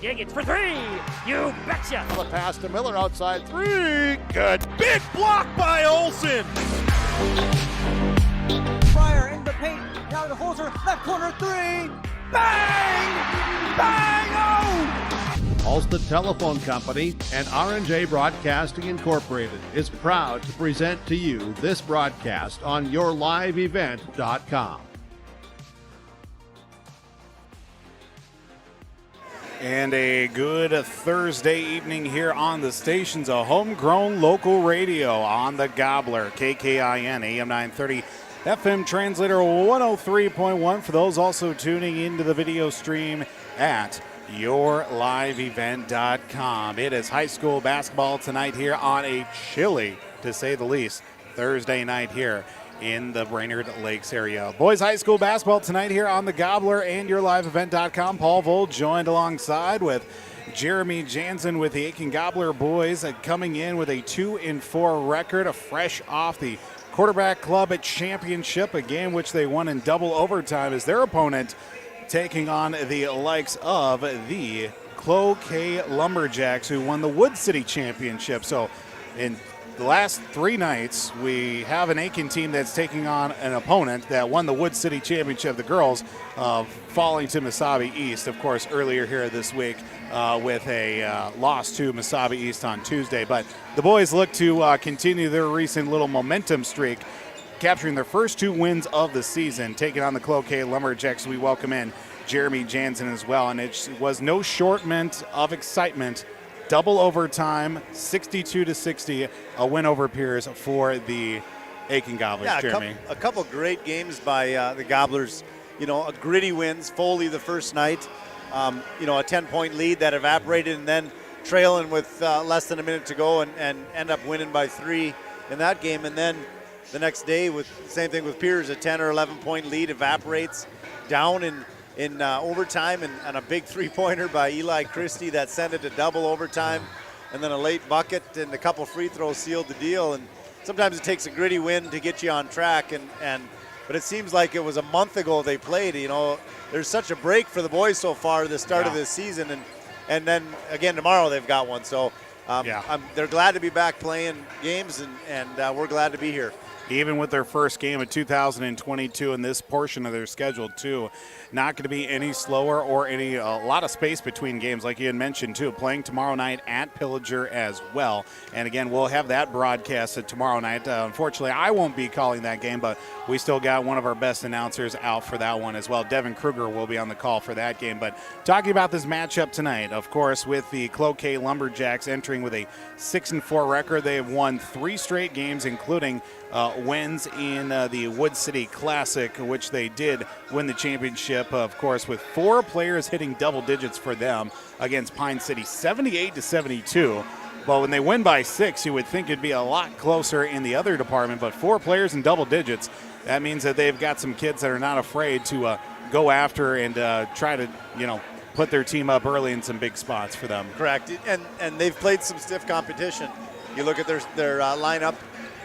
Looking, it's for three. You betcha. The pass to Miller outside three. Good. Big block by Olsen. Fryer in the paint. Now the Holzer, left corner three. Bang! Bang! Oh! Ulster Telephone Company and R&J Broadcasting Incorporated is proud to present to you this broadcast on yourliveevent.com. And a good Thursday evening here on the stations of homegrown local radio on the Gobbler, KKIN, AM 930, FM translator 103.1 for those also tuning into the video stream at yourliveevent.com. It is high school basketball tonight here on a chilly, to say the least, Thursday night here in the Brainerd Lakes area. Boys high school basketball tonight here on the Gobbler and yourliveevent.com. Paul Vold joined alongside with Jeremy Jansen with the Aitkin Gobbler boys coming in with a 2-4 record, fresh off the quarterback club at championship, a game which they won in double overtime as their opponent taking on the likes of the Cloquet Lumberjacks, who won the Wood City Championship. So in the last 3 nights, we have an Aitkin team that's taking on an opponent that won the Wood City Championship, the girls, falling to Mesabi East, of course, earlier here this week with a loss to Mesabi East on Tuesday. But the boys look to continue their recent little momentum streak, capturing their first 2 wins of the season, taking on the Cloquet Lumberjacks. We welcome in Jeremy Jansen as well, and it was no shortment of excitement. Double overtime, 62-60, a win over Pierce for the Aitkin Gobblers. Yeah, Jeremy. a couple great games by the Gobblers. You know, a gritty wins. Foley the first night, a 10-point lead that evaporated, and then trailing with less than a minute to go and end up winning by 3 in that game. And then the next day, with same thing with Pierce, a 10 or 11-point lead evaporates down in overtime, and a big 3-pointer by Eli Christie that sent it to double overtime, and then a late bucket and a couple free throws sealed the deal. And sometimes it takes a gritty win to get you on track, but it seems like it was a month ago they played. You know, there's such a break for the boys so far the start of this season, and then again tomorrow they've got one. So they're glad to be back playing games, and we're glad to be here. Even with their first game of 2022 in this portion of their schedule too, not going to be any slower or a lot of space between games, like you had mentioned too, playing tomorrow night at Pillager as well. And again, we'll have that broadcasted tomorrow night. Unfortunately, I won't be calling that game, but we still got one of our best announcers out for that one as well. Devin Kruger will be on the call for that game. But talking about this matchup tonight, of course, with the Cloquet Lumberjacks entering with a 6-4 record, they have won 3 straight games, including wins in the Wood City Classic, which they did win the championship, of course, with 4 players hitting double digits for them against Pine City, 78-72. Well, when they win by 6, you would think it'd be a lot closer in the other department, but 4 players in double digits, that means that they've got some kids that are not afraid to go after and try to, put their team up early in some big spots for them. Correct, and they've played some stiff competition. You look at their lineup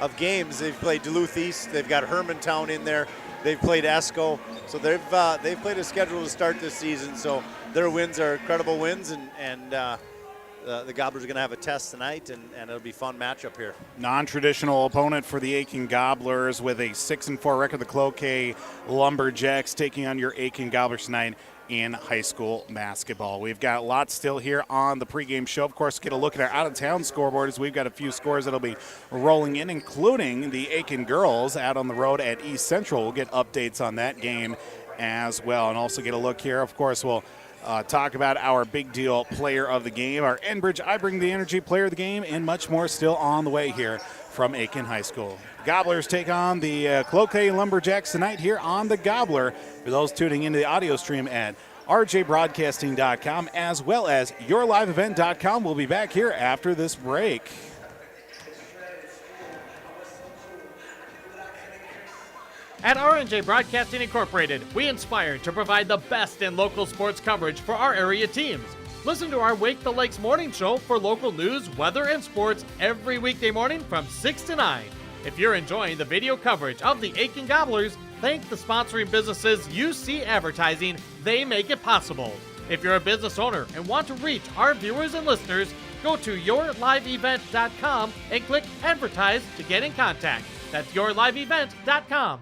of games. They've played Duluth East. They've got Hermantown in there. They've played Esco. So they've played a schedule to start this season. So their wins are credible wins, and the Gobblers are going to have a test tonight, and it'll be a fun matchup here. Non-traditional opponent for the Aitkin Gobblers with a 6-4 record. The Cloquet Lumberjacks taking on your Aitkin Gobblers tonight in high school basketball. We've got lots still here on the pregame show. Of course, get a look at our out-of-town scoreboard as we've got a few scores that'll be rolling in, including the Aitkin girls out on the road at East Central. We'll get updates on that game as well, and also get a look here. Of course, we'll talk about our big deal player of the game, our Enbridge I Bring the Energy player of the game, and much more still on the way here from Aitkin High School. Gobblers take on the Cloquet Lumberjacks tonight here on the Gobbler. For those tuning into the audio stream at rjbroadcasting.com as well as yourliveevent.com. We'll be back here after this break. At R&J Broadcasting Incorporated, we inspire to provide the best in local sports coverage for our area teams. Listen to our Wake the Lakes morning show for local news, weather, and sports every weekday morning from 6 to 9. If you're enjoying the video coverage of the Aitkin Gobblers, thank the sponsoring businesses you see advertising. They make it possible. If you're a business owner and want to reach our viewers and listeners, go to yourliveevent.com and click Advertise to get in contact. That's yourliveevent.com.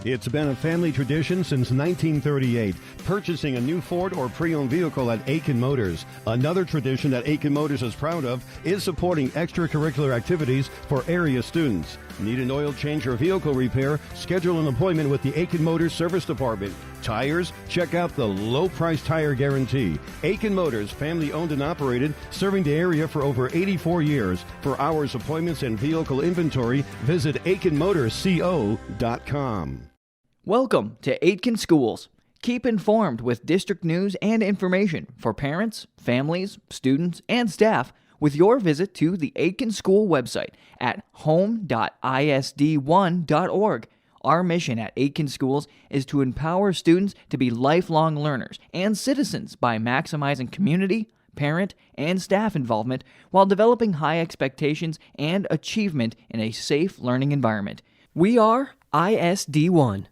It's been a family tradition since 1938, purchasing a new Ford or pre-owned vehicle at Aitkin Motors. Another tradition that Aitkin Motors is proud of is supporting extracurricular activities for area students. Need an oil change or vehicle repair? Schedule an appointment with the Aitkin Motors Service Department. Tires? Check out the low price tire guarantee. Aitkin Motors, family owned and operated, serving the area for over 84 years. For hours, appointments, and vehicle inventory, visit AitkinMotorsCO.com. Welcome to Aitkin Schools. Keep informed with district news and information for parents, families, students, and staff with your visit to the Aitkin School website at home.isd1.org. Our mission at Aitkin Schools is to empower students to be lifelong learners and citizens by maximizing community, parent, and staff involvement while developing high expectations and achievement in a safe learning environment. We are ISD1.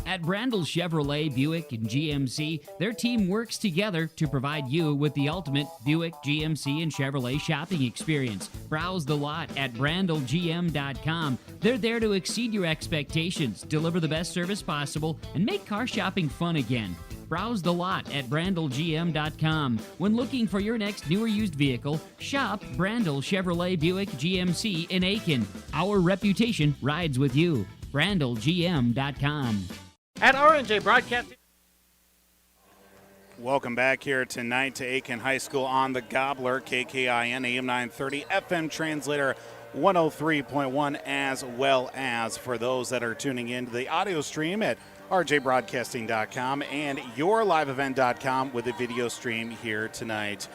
At Brandel Chevrolet, Buick, and GMC, their team works together to provide you with the ultimate Buick, GMC, and Chevrolet shopping experience. Browse the lot at brandelgm.com. They're there to exceed your expectations, deliver the best service possible, and make car shopping fun again. Browse the lot at brandelgm.com. When looking for your next new or used vehicle, shop Brandel Chevrolet, Buick, GMC in Aitkin. Our reputation rides with you. brandelgm.com. At R&J Broadcasting. Welcome back here tonight to Aitkin High School on the Gobbler, KKIN, AM 930, FM translator 103.1, as well as for those that are tuning in to the audio stream at rjbroadcasting.com and yourliveevent.com with a video stream here tonight.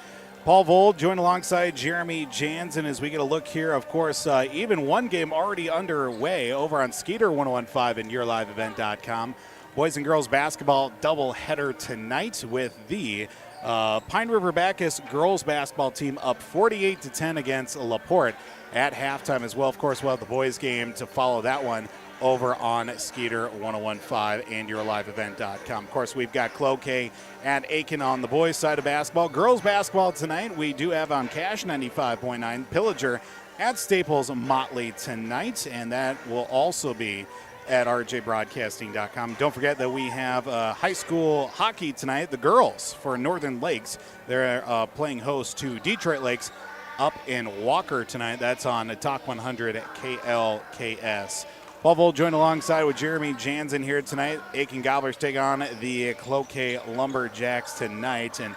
Paul Vold joined alongside Jeremy Jansen as we get a look here. Of course, even one game already underway over on Skeeter 101.5 and yourliveevent.com. Boys and girls basketball doubleheader tonight with the Pine River Bacchus girls basketball team up 48-10 against LaPorte at halftime as well. Of course, we'll have the boys game to follow that one over on Skeeter 101.5 and yourliveevent.com. Of course, we've got Cloquet and Aitkin on the boys' side of basketball. Girls basketball tonight, we do have on Cash 95.9 Pillager at Staples Motley tonight, and that will also be at rjbroadcasting.com. Don't forget that we have high school hockey tonight. The girls for Northern Lakes, they're playing host to Detroit Lakes up in Walker tonight. That's on Talk 100 at KLKS. Paul Vold joined alongside with Jeremy Jansen here tonight. Aitkin Gobblers take on the Cloquet Lumberjacks tonight. And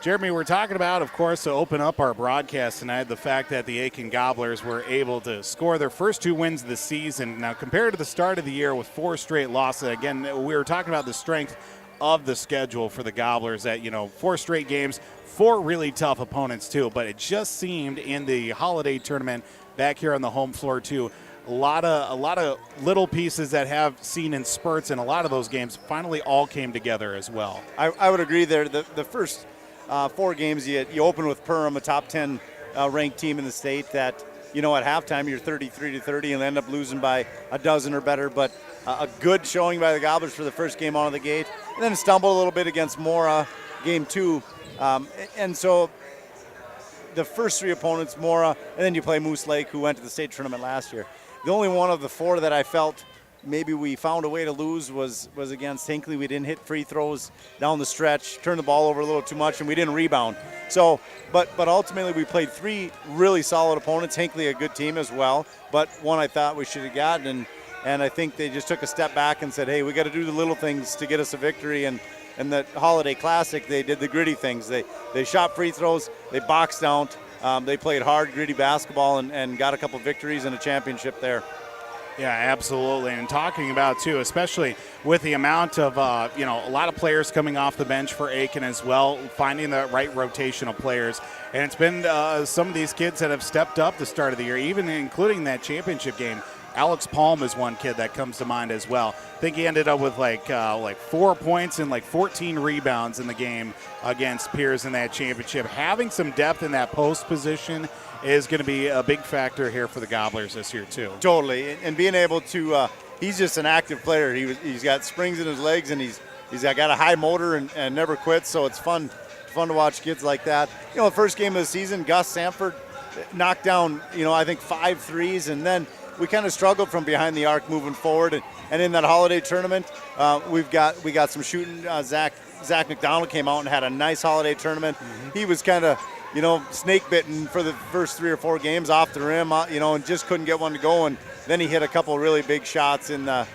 Jeremy, we're talking about, of course, to open up our broadcast tonight, the fact that the Aitkin Gobblers were able to score their first two wins of the season. Now, compared to the start of the year with 4 straight losses, again, we were talking about the strength of the schedule for the Gobblers that, 4 straight games, 4 really tough opponents too, but it just seemed in the holiday tournament back here on the home floor too, a lot of little pieces that have seen in spurts, and a lot of those games finally all came together as well. I would agree there. The first 4 games, you open with Perham, a top 10 ranked team in the state that, at halftime you're 33-30 and end up losing by a dozen or better, but a good showing by the Gobblers for the first game out of the gate, and then stumble a little bit against Mora, game 2. And so the first 3 opponents, Mora, and then you play Moose Lake, who went to the state tournament last year. The only one of the 4 that I felt maybe we found a way to lose was against Hinckley. We didn't hit free throws down the stretch, turned the ball over a little too much, and we didn't rebound. So, but ultimately we played 3 really solid opponents. Hinckley, a good team as well, but one I thought we should have gotten, and I think they just took a step back and said, hey, we got to do the little things to get us a victory. And the Holiday Classic, they did the gritty things. They shot free throws, they boxed out, they played hard, gritty basketball, and got a couple victories and a championship there. Yeah, absolutely. And talking about, too, especially with the amount of, a lot of players coming off the bench for Aitkin as well, finding the right rotational players. And it's been some of these kids that have stepped up the start of the year, even including that championship game. Alex Palm is one kid that comes to mind as well. I think he ended up with like 4 points and 14 rebounds in the game against Piers in that championship. Having some depth in that post position is going to be a big factor here for the Gobblers this year too. Totally, and being able to, he's just an active player. He's got springs in his legs, and he's He's got a high motor and never quits, so it's fun to watch kids like that. The first game of the season, Gus Sanford knocked down, I think 5 threes, and then we kind of struggled from behind the arc moving forward. And in that holiday tournament, we got some shooting. Zach McDonald came out and had a nice holiday tournament. He was kind of, snake bitten for the first 3 or 4 games off the rim, and just couldn't get one to go. And then he hit a couple of really big shots. And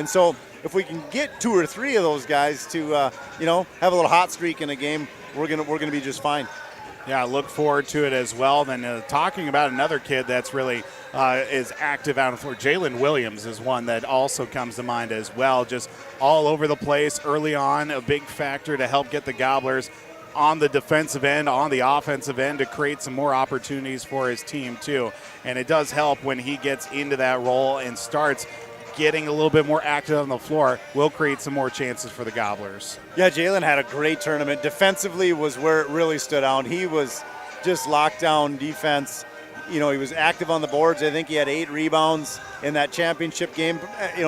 so if we can get 2 or 3 of those guys to, have a little hot streak in a game, we're gonna be just fine. Yeah, look forward to it as well. Then talking about another kid that's really is active out on the floor, Jalen Williams is one that also comes to mind as well. Just all over the place early on, a big factor to help get the Gobblers on the defensive end, on the offensive end, to create some more opportunities for his team too. And it does help when he gets into that role and starts getting a little bit more active on the floor, will create some more chances for the Gobblers. Yeah, Jalen had a great tournament. Defensively was where it really stood out. He was just lockdown defense. He was active on the boards. I think he had 8 rebounds in that championship game.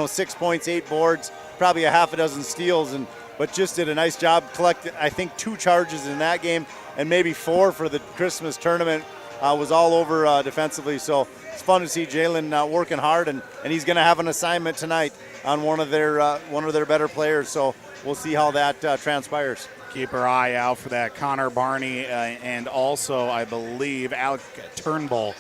6 points, 8 boards, probably a half a dozen steals, but just did a nice job. Collected, I think, 2 charges in that game, and maybe 4 for the Christmas tournament. Was all over defensively. So it's fun to see Jalen working hard, and he's going to have an assignment tonight on one of their better players. So we'll see how that transpires. Keep our eye out for that. Connor Barney and also, I believe, Alec Turnbull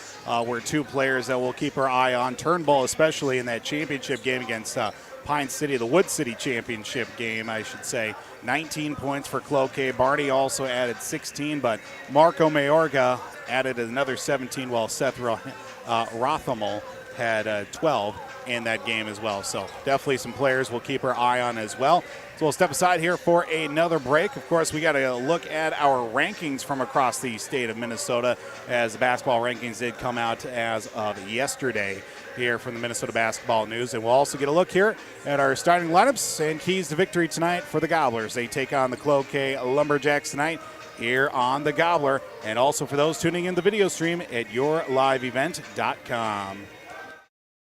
were 2 players that we'll keep our eye on. Turnbull, especially in that championship game against Pine City, the Wood City championship game, I should say. 19 points for Cloquet. Barney also added 16, but Marco Mayorga added another 17, while Seth Rothamel had 12 in that game as well. So definitely some players we'll keep our eye on as well. So we'll step aside here for another break. Of course, we got to look at our rankings from across the state of Minnesota, as the basketball rankings did come out as of yesterday here from the Minnesota Basketball News. And we'll also get a look here at our starting lineups and keys to victory tonight for the Gobblers. They take on the Cloquet Lumberjacks tonight here on the Gobbler, and also for those tuning in the video stream at yourliveevent.com.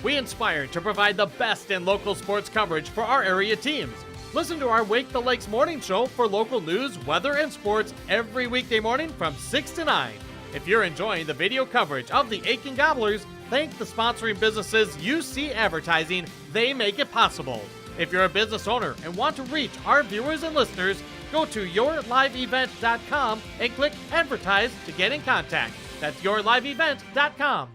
We inspire to provide the best in local sports coverage for our area teams. Listen to our Wake the Lakes morning show for local news, weather, and sports every weekday morning from 6 to 9. If you're enjoying the video coverage of the Aitkin Gobblers, thank the sponsoring businesses you see advertising. They make it possible. If you're a business owner and want to reach our viewers and listeners, go to yourliveevent.com and click Advertise to get in contact. That's yourliveevent.com.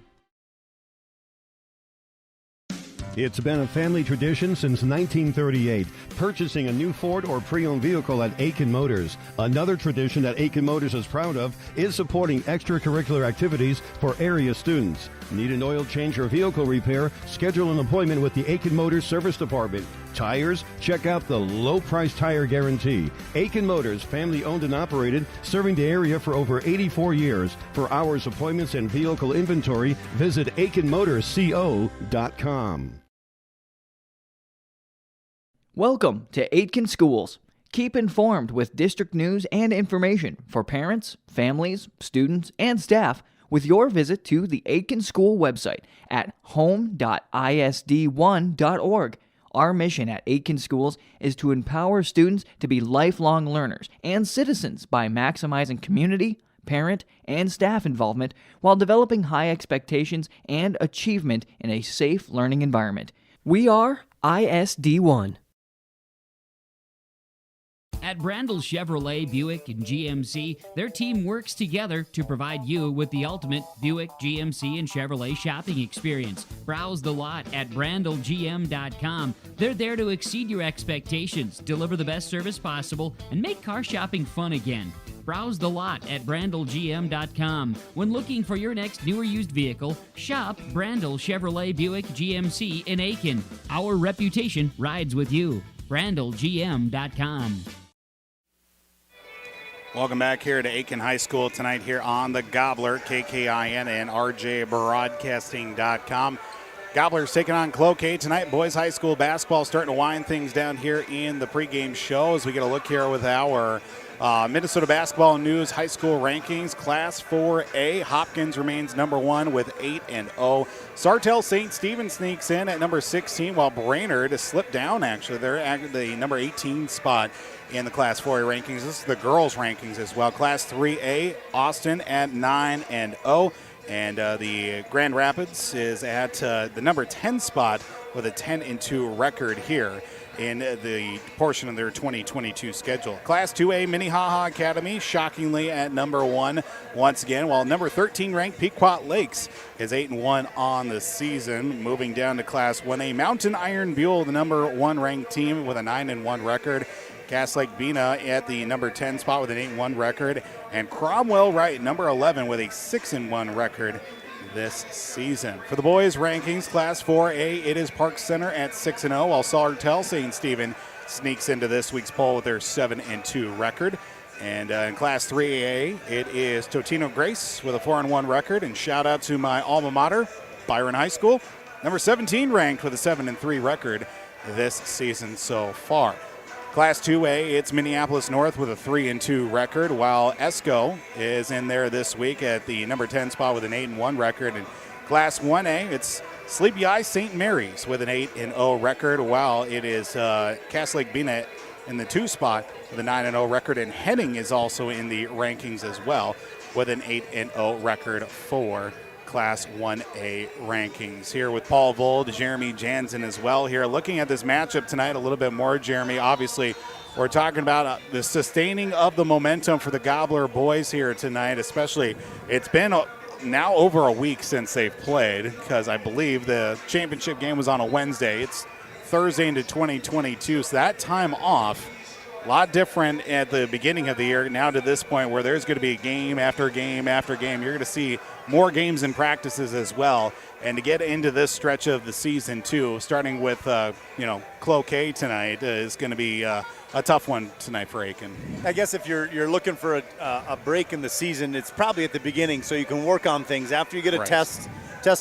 It's been a family tradition since 1938, purchasing a new Ford or pre-owned vehicle at Aitkin Motors. Another tradition that Aitkin Motors is proud of is supporting extracurricular activities for area students. Need an oil change or vehicle repair? Schedule an appointment with the Aitkin Motors Service Department. Tires? Check out the low price tire guarantee. Aitkin Motors, family owned and operated, serving the area for over 84 years. For hours, appointments, and vehicle inventory, visit AitkinMotorsCO.com. Welcome to Aitkin Schools. Keep informed with district news and information for parents, families, students, and staff with your visit to the Aitkin School website at home.isd1.org. Our mission at Aitkin Schools is to empower students to be lifelong learners and citizens by maximizing community, parent, and staff involvement while developing high expectations and achievement in a safe learning environment. We are ISD1. At Brandel Chevrolet, Buick, and GMC, their team works together to provide you with the ultimate Buick, GMC, and Chevrolet shopping experience. Browse the lot at brandelgm.com. They're there to exceed your expectations, deliver the best service possible, and make car shopping fun again. Browse the lot at brandelgm.com. When looking for your next new or used vehicle, shop Brandel Chevrolet, Buick, GMC in Aitkin. Our reputation rides with you. brandelgm.com. Welcome back here to Aitkin High School tonight here on the Gobbler, KKIN and RJBroadcasting.com. Gobblers taking on Cloquet tonight. Boys high school basketball starting to wind things down here in the pregame show as we get a look here with our Minnesota basketball news high school rankings. Class 4A, Hopkins remains number 1 with 8-0. Sartell St. Stephen sneaks in at number 16, while Brainerd has slipped down, actually. They're at the number 18 spot in the Class 4A rankings. This is the girls' rankings as well. Class 3A, Austin at 9-0. And the Grand Rapids is at the number 10 spot with a 10-2 record here in the portion of their 2022 schedule. Class 2A, Minnehaha Academy, shockingly at number 1 once again, while number 13 ranked Pequot Lakes is 8-1 on the season. Moving down to Class 1A, Mountain Iron Buell, the number 1 ranked team with a 9-1 record. Cass Lake Bena at the number 10 spot with an 8-1 record. And Cromwell Wright, number 11, with a 6-1 record this season. For the boys' rankings, Class 4A, it is Park Center at 6-0, while Sartell St. Stephen sneaks into this week's poll with their 7-2 record. And in Class 3A, it is Totino Grace with a 4-1 record. And shout out to my alma mater, Byron High School, number 17 ranked with a 7-3 record this season so far. Class 2A, it's Minneapolis North with a 3-2 record, while Esco is in there this week at the number 10 spot with an 8-1 record. And Class 1A, it's Sleepy Eye St. Mary's with an 8-0 record, while it is Cass Lake Bena in the 2 spot with a 9-0 record. And Henning is also in the rankings as well with an 8-0 record for Class 1A rankings. Here with Paul Vold, Jeremy Jansen as well here. Looking at this matchup tonight a little bit more, Jeremy, obviously we're talking about the sustaining of the momentum for the Gobbler boys here tonight, especially it's been now over a week since they've played, because I believe the championship game was on a Wednesday. It's Thursday into 2022, so that time off, a lot different at the beginning of the year now to this point where there's going to be game after game after game. You're going to see more games and practices as well. And to get into this stretch of the season, too, starting with, Cloquet tonight is going to be a tough one tonight for Aitkin. I guess if you're looking for a break in the season, it's probably at the beginning so you can work on things. After you get a test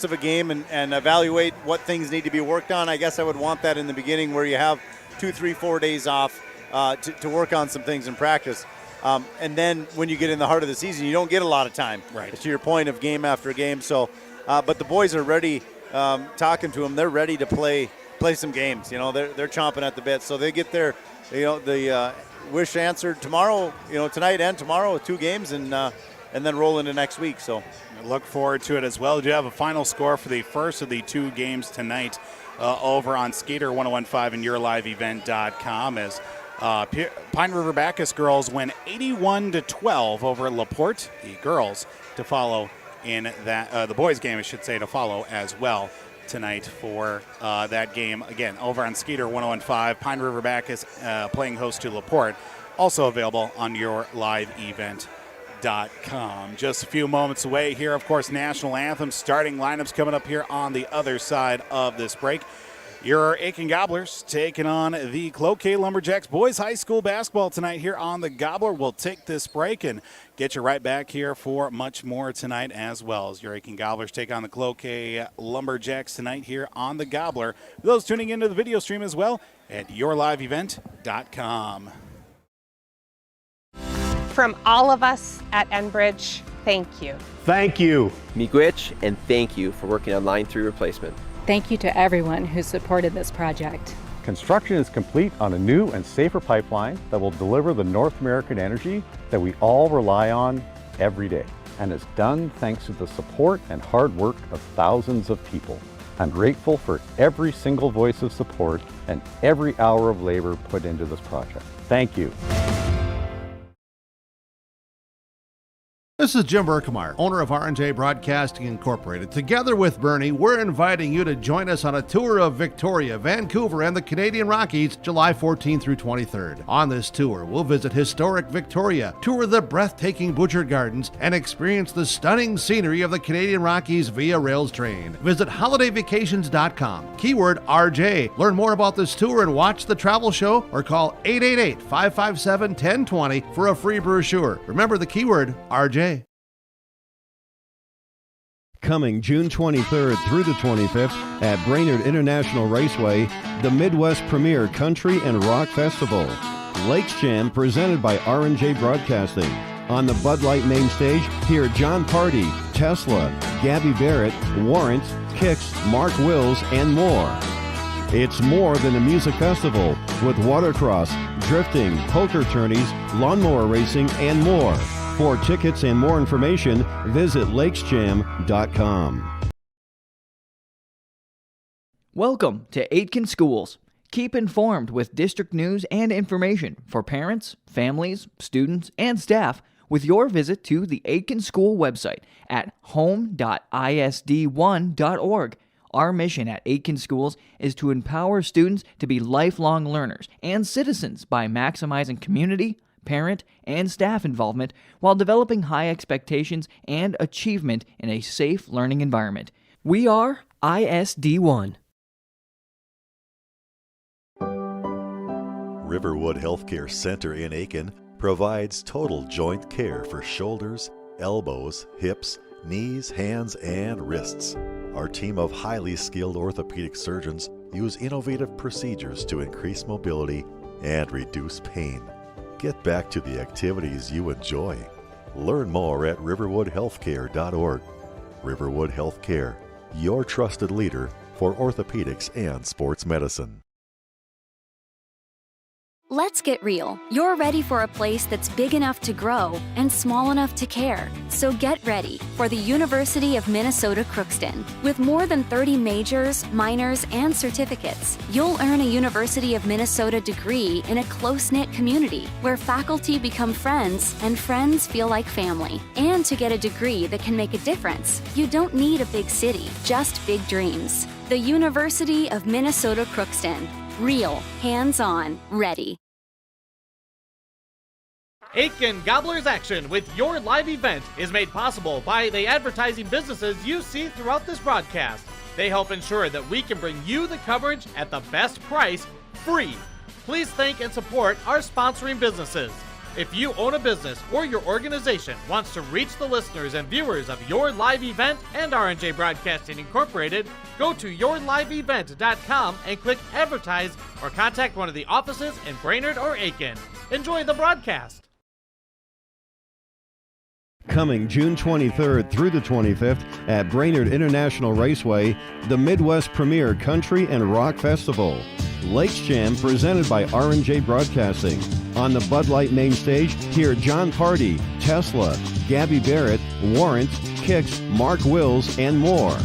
of a game and evaluate what things need to be worked on, I guess I would want that in the beginning where you have 2, 3, 4 days off to work on some things in practice. And then when you get in the heart of the season, you don't get a lot of time. Right. To your point of game after game. So, but the boys are ready. Talking to them, they're ready to play some games. You know, they're chomping at the bit. So they get their, the wish answered tomorrow. Tonight and tomorrow with 2 games, and then roll into next week. So, look forward to it as well. Do you have a final score for the first of the 2 games tonight over on Skater 1015 and YourLiveEvent.com as Pine River Bacchus girls win 81-12 over LaPorte. The girls to follow in that, the boys game, I should say, to follow as well tonight for that game. Again, over on Skeeter 1015, Pine River Bacchus playing host to LaPorte. Also available on YourLiveEvent.com. Just a few moments away here, of course, national anthem starting lineups coming up here on the other side of this break. Your Aitkin Gobblers taking on the Cloquet Lumberjacks boys high school basketball tonight here on the Gobbler. We'll take this break and get you right back here for much more tonight as well as your Aitkin Gobblers take on the Cloquet Lumberjacks tonight here on the Gobbler. For those tuning into the video stream as well at YourLiveEvent.com. From all of us at Enbridge, thank you. Thank you. Miigwech, and thank you for working on Line 3 replacement. Thank you to everyone who supported this project. Construction is complete on a new and safer pipeline that will deliver the North American energy that we all rely on every day, and is done thanks to the support and hard work of thousands of people. I'm grateful for every single voice of support and every hour of labor put into this project. Thank you. This is Jim Berkemeyer, owner of R&J Broadcasting Incorporated. Together with Bernie, we're inviting you to join us on a tour of Victoria, Vancouver, and the Canadian Rockies, July 14th through 23rd. On this tour, we'll visit historic Victoria, tour the breathtaking Butchert Gardens, and experience the stunning scenery of the Canadian Rockies via rails train. Visit holidayvacations.com, keyword RJ. Learn more about this tour and watch the travel show, or call 888-557-1020 for a free brochure. Remember the keyword RJ. Coming June 23rd through the 25th at Brainerd International Raceway, the Midwest Premier Country and Rock Festival. Lakes Jam presented by R&J Broadcasting. On the Bud Light main stage, hear John Party, Tesla, Gabby Barrett, Warrant, Kix, Mark Wills, and more. It's more than a music festival with watercross, drifting, poker tourneys, lawnmower racing, and more. For tickets and more information, visit lakesjam.com. Welcome to Aitkin Schools. Keep informed with district news and information for parents, families, students, and staff with your visit to the Aitkin School website at home.isd1.org. Our mission at Aitkin Schools is to empower students to be lifelong learners and citizens by maximizing community, parent, and staff involvement while developing high expectations and achievement in a safe learning environment. We are ISD1. Riverwood Healthcare Center in Aitkin provides total joint care for shoulders, elbows, hips, knees, hands, and wrists. Our team of highly skilled orthopedic surgeons use innovative procedures to increase mobility and reduce pain. Get back to the activities you enjoy. Learn more at riverwoodhealthcare.org. Riverwood Healthcare, your trusted leader for orthopedics and sports medicine. Let's get real. You're ready for a place that's big enough to grow and small enough to care. So get ready for the University of Minnesota Crookston. With more than 30 majors, minors, and certificates, you'll earn a University of Minnesota degree in a close-knit community where faculty become friends and friends feel like family. And to get a degree that can make a difference, you don't need a big city, just big dreams. The University of Minnesota Crookston. Real, hands-on, ready. Aitkin Gobblers Action with your live event is made possible by the advertising businesses you see throughout this broadcast. They help ensure that we can bring you the coverage at the best price, free. Please thank and support our sponsoring businesses. If you own a business or your organization wants to reach the listeners and viewers of your live event and R&J Broadcasting Incorporated, go to yourliveevent.com and click Advertise or contact one of the offices in Brainerd or Aitkin. Enjoy the broadcast. Coming June 23rd through the 25th at Brainerd International Raceway, the Midwest Premier Country and Rock Festival. Lakes Jam presented by R&J Broadcasting. On the Bud Light main stage, hear John Party, Tesla, Gabby Barrett, Warrant, Kix, Mark Wills, and more.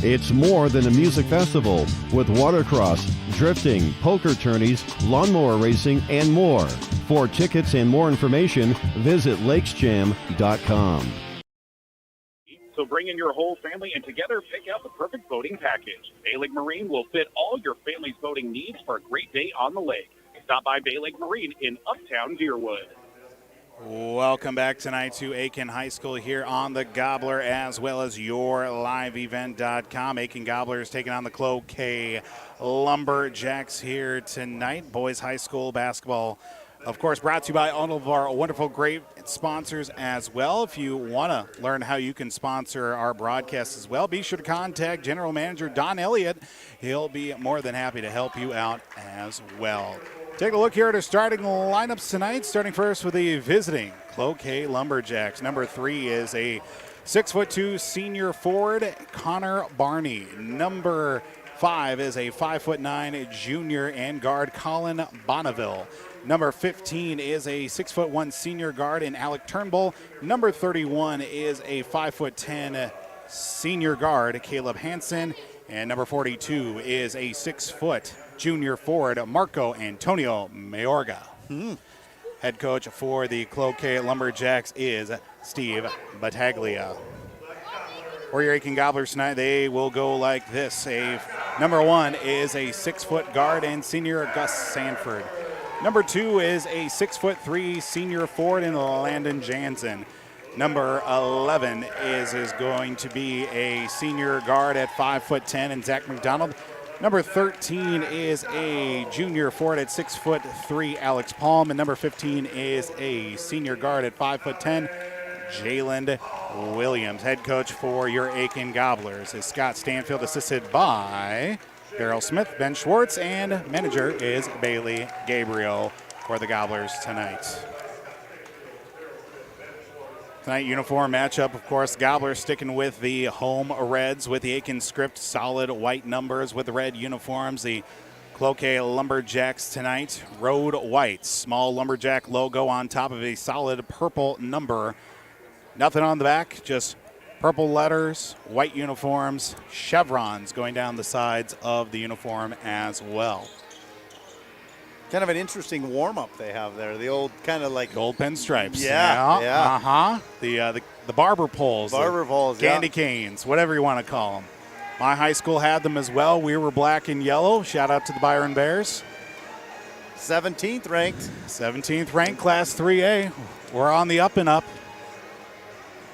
It's more than a music festival with watercross, drifting, poker tourneys, lawnmower racing, and more. For tickets and more information, visit lakesjam.com. So bring in your whole family and together pick out the perfect boating package. Bay Lake Marine will fit all your family's boating needs for a great day on the lake. Stop by Bay Lake Marine in Uptown Deerwood. Welcome back tonight to Aitkin High School here on the Gobbler as well as yourliveevent.com. Aitkin Gobblers taking on the Cloquet Lumberjacks here tonight. Boys High School basketball, of course, brought to you by all of our wonderful, great sponsors as well. If you want to learn how you can sponsor our broadcast as well, be sure to contact General Manager Don Elliott. He'll be more than happy to help you out as well. Take a look here at our starting lineups tonight, starting first with the visiting Cloquet Lumberjacks. Number 3 is a 6'2" senior forward, Connor Barney. Number 5 is a 5'9" junior and guard, Colin Bonneville. Number 15 is a 6'1" senior guard in Alec Turnbull. Number 31 is a 5'10" senior guard, Caleb Hansen. And number 42 is a 6' junior forward, Marco Antonio Mayorga. Head coach for the Cloquet Lumberjacks is Steve Battaglia. For your Aitkin Gobblers tonight, they will go like this. Number 1 is a 6' guard and senior Gus Sanford. Number 2 is a 6'3" senior forward in Landon Jansen. Number 11 is going to be a senior guard at 5'10" and Zach McDonald. Number 13 is a junior forward at 6'3", Alex Palm. And number 15 is a senior guard at 5'10", Jalen Williams. Head coach for your Aitkin Gobblers is Scott Stanfield, assisted by Daryl Smith, Ben Schwartz, and manager is Bailey Gabriel for the Gobblers tonight. Tonight, uniform matchup, of course, Gobblers sticking with the home Reds with the Aitkin script, solid white numbers with the red uniforms. The Cloquet Lumberjacks tonight, road white, small lumberjack logo on top of a solid purple number. Nothing on the back, just purple letters, white uniforms, chevrons going down the sides of the uniform as well. Kind of an interesting warm-up they have there. The old kind of like gold pinstripes. Yeah. The barber poles. Barber poles, candy canes, whatever you want to call them. My high school had them as well. We were black and yellow. Shout out to the Byron Bears. 17th ranked. 17th ranked, Class 3A. We're on the up and up.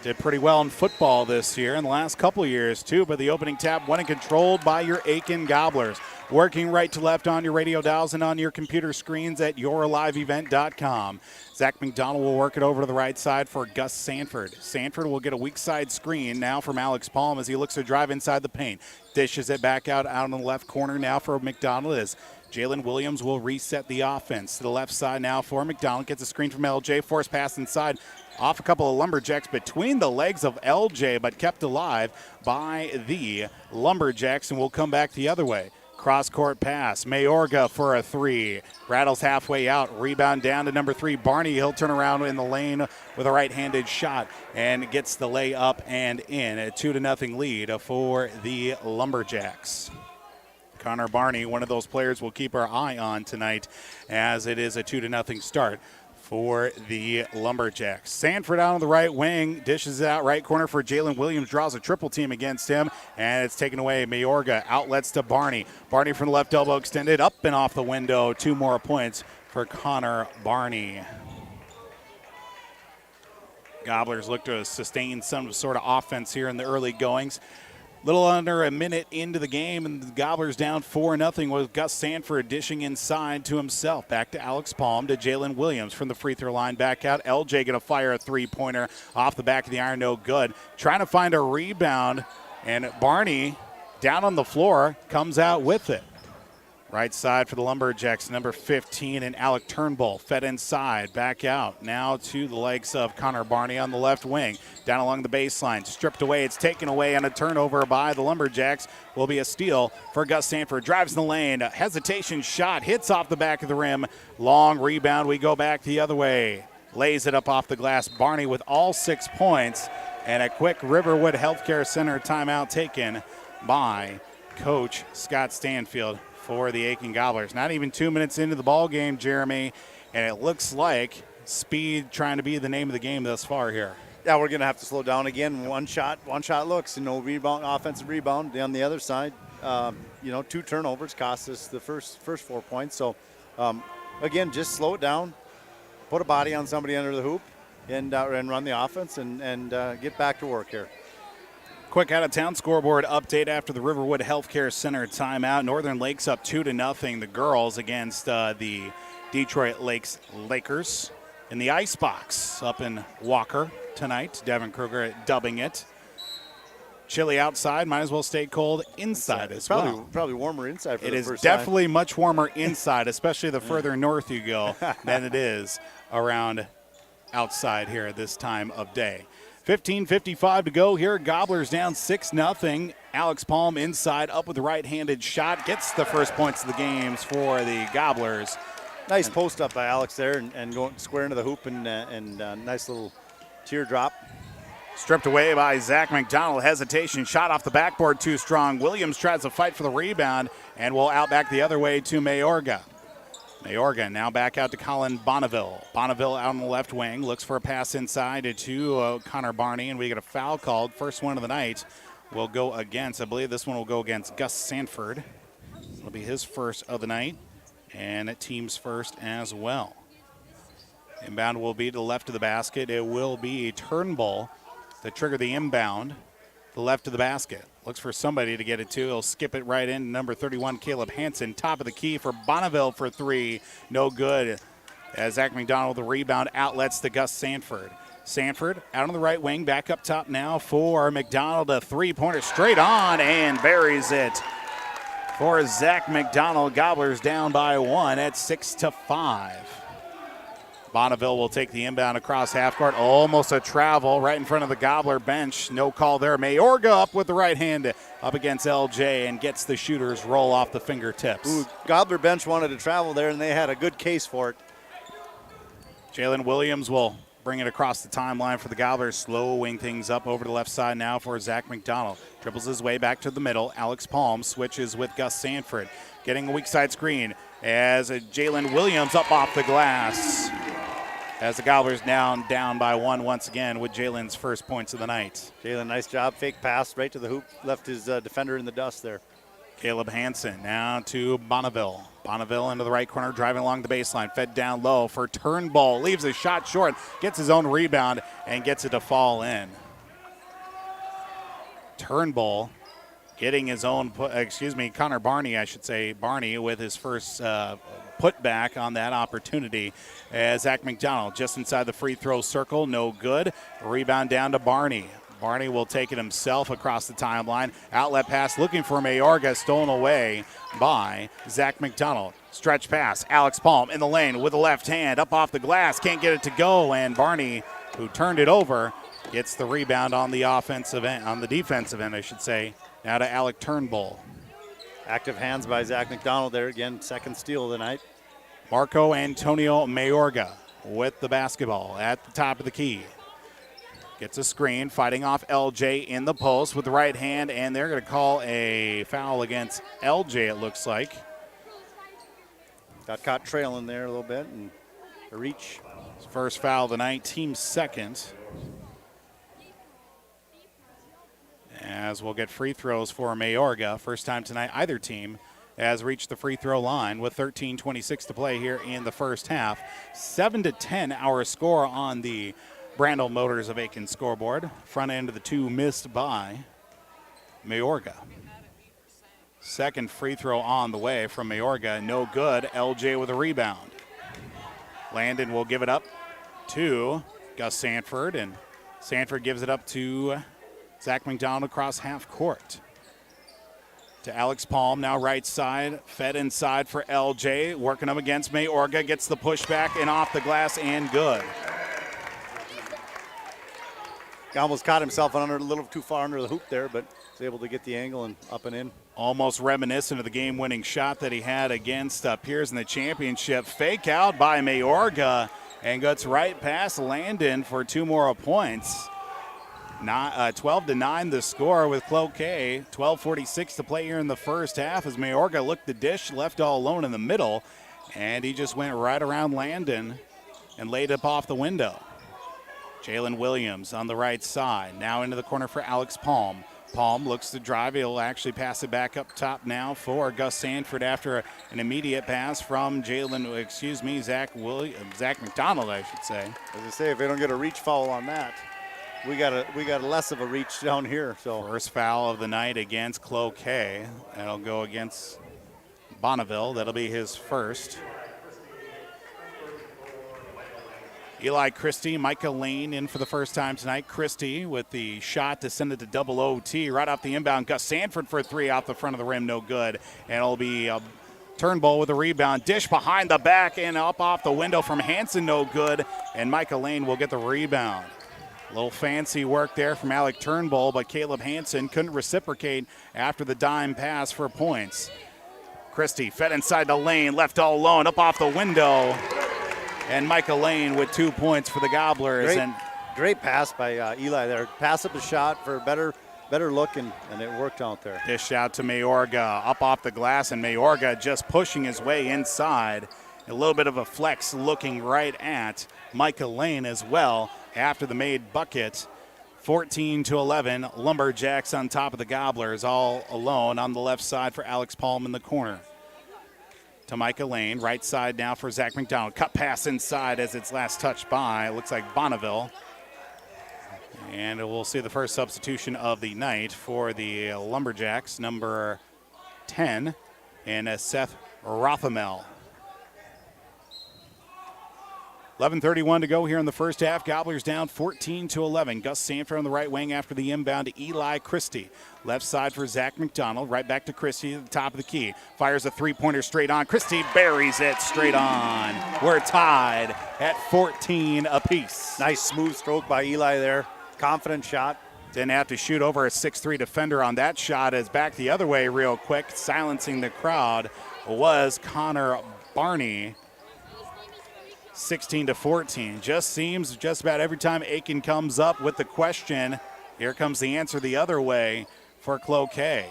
Did pretty well in football this year, in the last couple of years too, but the opening tap won and controlled by your Aitkin Gobblers. Working right to left on your radio dials and on your computer screens at yourliveevent.com. Zach McDonald will work it over to the right side for Gus Sanford. Sanford will get a weak side screen now from Alex Palm as he looks to drive inside the paint. Dishes it back out on the left corner now for McDonald as Jalen Williams will reset the offense to the left side now for McDonald. Gets a screen from LJ, force pass inside. Off a couple of Lumberjacks between the legs of LJ, but kept alive by the Lumberjacks, and will come back the other way. Cross-court pass. Mayorga for a three. Rattles halfway out. Rebound down to number 3, Barney. He'll turn around in the lane with a right-handed shot and gets the layup and in. A 2-0 lead for the Lumberjacks. Connor Barney, one of those players we'll keep our eye on tonight as it is a 2-0 start for the Lumberjacks. Sanford out on the right wing, dishes it out right corner for Jalen Williams, draws a triple team against him, and it's taken away. Mayorga outlets to Barney. Barney from the left elbow extended, up and off the window. 2 more points for Connor Barney. Gobblers look to sustain some sort of offense here in the early goings. Little under a minute into the game, and the Gobblers down 4-0 with Gus Sanford dishing inside to himself. Back to Alex Palm to Jalen Williams from the free throw line. Back out. LJ going to fire a three-pointer off the back of the iron. No good. Trying to find a rebound, and Barney down on the floor comes out with it. Right side for the Lumberjacks, number 15, and Alec Turnbull fed inside, back out. Now to the legs of Connor Barney on the left wing. Down along the baseline, stripped away. It's taken away on a turnover by the Lumberjacks. Will be a steal for Gus Sanford. Drives in the lane, a hesitation shot, hits off the back of the rim. Long rebound, we go back the other way. Lays it up off the glass. Barney with all 6 points, and a quick Riverwood Healthcare Center timeout taken by Coach Scott Stanfield for the Aitkin Gobblers. Not even 2 minutes into the ball game, Jeremy, and it looks like speed trying to be the name of the game thus far here. Yeah, we're going to have to slow down again. One shot looks, rebound, offensive rebound on the other side. 2 turnovers cost us the first 4 points. So, again, just slow it down, put a body on somebody under the hoop, and run the offense and get back to work here. Quick out-of-town scoreboard update after the Riverwood Healthcare Center timeout. Northern Lakes up 2-0. The girls against the Detroit Lakes Lakers in the Icebox up in Walker tonight. Devin Kruger dubbing it. Chilly outside, might as well stay cold inside as well. Probably warmer inside for the first time. It is definitely much warmer inside, especially the further north you go, than it is around outside here at this time of day. 15:55 to go here. Gobblers down 6-0. Alex Palm inside, up with the right-handed shot. Gets the first points of the games for the Gobblers. Nice post up by Alex there and going square into the hoop and nice little teardrop. Stripped away by Zach McDonald. Hesitation. Shot off the backboard too strong. Williams tries to fight for the rebound and will out back the other way to Mayorga. Mayorga now back out to Colin Bonneville. Bonneville out on the left wing. Looks for a pass inside to Connor Barney, and we get a foul called. First one of the night will go against, I believe this one will go against Gus Sanford. It'll be his first of the night, and team's first as well. Inbound will be to the left of the basket. It will be Turnbull to trigger the inbound. The left of the basket. Looks for somebody to get it to. He'll skip it right in. Number 31, Caleb Hansen. Top of the key for Bonneville for 3. No good. As Zach McDonald, the rebound outlets to Gus Sanford. Sanford out on the right wing, back up top now for McDonald. A three-pointer straight on and buries it for Zach McDonald. Gobblers down by 1 at 6-5. Bonneville will take the inbound across half court. Almost a travel right in front of the Gobbler bench. No call there. Mayorga up with the right hand up against LJ and gets the shooter's roll off the fingertips. Ooh, Gobbler bench wanted to travel there, and they had a good case for it. Jalen Williams will bring it across the timeline for the Gobblers. Slowing things up over the left side now for Zach McDonald. Dribbles his way back to the middle. Alex Palm switches with Gus Sanford. Getting a weak side screen as Jalen Williams up off the glass. As the Gobblers down by 1 once again with Jalen's first points of the night. Jalen, nice job. Fake pass right to the hoop. Left his defender in the dust there. Caleb Hansen now to Bonneville. Bonneville into the right corner, driving along the baseline. Fed down low for Turnbull. Leaves a shot short, gets his own rebound, and gets it to fall in. Turnbull getting his own, Connor Barney, I should say. Barney with his first put back on that opportunity. As Zach McDonald just inside the free throw circle, no good. Rebound down to Barney. Barney will take it himself across the timeline. Outlet pass looking for Mayorga, stolen away by Zach McDonald. Stretch pass, Alex Palm in the lane with the left hand, up off the glass, can't get it to go, and Barney, who turned it over, gets the rebound on the defensive end, I should say. Now to Alec Turnbull. Active hands by Zach McDonald there. Again, second steal of the night. Marco Antonio Mayorga with the basketball at the top of the key. Gets a screen, fighting off LJ in the post with the right hand, and they're going to call a foul against LJ, it looks like. Got caught trailing there a little bit, and a reach. His first foul of the night, team second. As we'll get free throws for Mayorga. First time tonight either team has reached the free throw line with 13:26 to play here in the first half. 7-10 our score on the Brandel Motors of Aitkin scoreboard. Front end of the two missed by Mayorga. Second free throw on the way from Mayorga. No good. LJ with a rebound. Landon will give it up to Gus Sanford, and Sanford gives it up to Zach McDonald across half court. To Alex Palm, now right side, fed inside for LJ, working up against Mayorga, gets the pushback and off the glass and good. He almost caught himself a little too far under the hoop there, but was able to get the angle and up and in. Almost reminiscent of the game-winning shot that he had against Piers in the championship. Fake out by Mayorga and gets right past Landon for 2 more points. 12-9 the score with Cloquet. 12:46 to play here in the first half as Mayorga looked the dish, left all alone in the middle, and he just went right around Landon and laid up off the window. Jalen Williams on the right side, now into the corner for Alex Palm. Palm looks to drive. He'll actually pass it back up top now for Gus Sanford after an immediate pass from Zach McDonald, I should say. As I say, if they don't get a reach foul on that, we got less of a reach down here. So first foul of the night against Cloquet. That'll go against Bonneville. That'll be his first. Eli Christie, Micah Lane in for the first time tonight. Christie with the shot to send it to double OT. Right off the inbound, Gus Sanford for a 3 off the front of the rim, no good. And it'll be Turnbull with a rebound. Dish behind the back and up off the window from Hansen, no good. And Micah Lane will get the rebound. A little fancy work there from Alec Turnbull, but Caleb Hansen couldn't reciprocate after the dime pass for points. Christie fed inside the lane, left all alone, up off the window. And Micah Lane with 2 points for the Gobblers. Great pass by Eli there. Pass up the shot for a better look, and it worked out there. Dish out to Mayorga, up off the glass, and Mayorga just pushing his way inside. A little bit of a flex looking right at Micah Lane as well after the made bucket. 14-11, Lumberjacks on top of the Gobblers, all alone on the left side for Alex Palm in the corner. To Micah Lane, right side now for Zach McDonald. Cut pass inside as it's last touched by, looks like Bonneville. And we'll see the first substitution of the night for the Lumberjacks, number 10, and Seth Rothamel. 11:31 to go here in the first half. Gobblers down 14-11. Gus Sanford on the right wing after the inbound to Eli Christie. Left side for Zach McDonald. Right back to Christie at the top of the key. Fires a three-pointer straight on. Christie buries it straight on. We're tied at 14 apiece. Nice smooth stroke by Eli there. Confident shot. Didn't have to shoot over a 6'3 defender on that shot. As back the other way real quick, silencing the crowd, was Connor Barney. 16-14. Just seems just about every time Aitkin comes up with the question, here comes the answer the other way for Cloquet.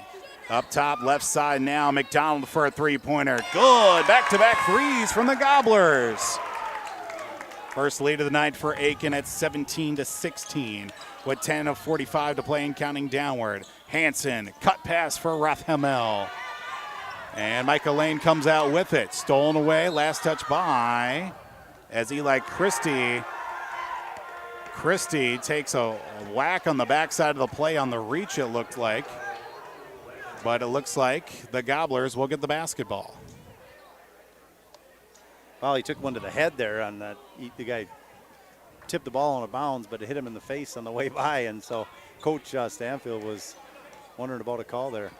Up top, left side now, McDonald for a three-pointer. Good, back-to-back threes from the Gobblers. First lead of the night for Aitkin at 17-16 with 10 of 45 to play and counting downward. Hansen, cut pass for Rothamel. And Michael Lane comes out with it. Stolen away, last touch by... as Eli Christie takes a whack on the backside of the play on the reach, it looked like. But it looks like the Gobblers will get the basketball. Well, he took one to the head there on that. The guy tipped the ball on a bounds, but it hit him in the face on the way by. And so Coach Stanfield was wondering about a call there.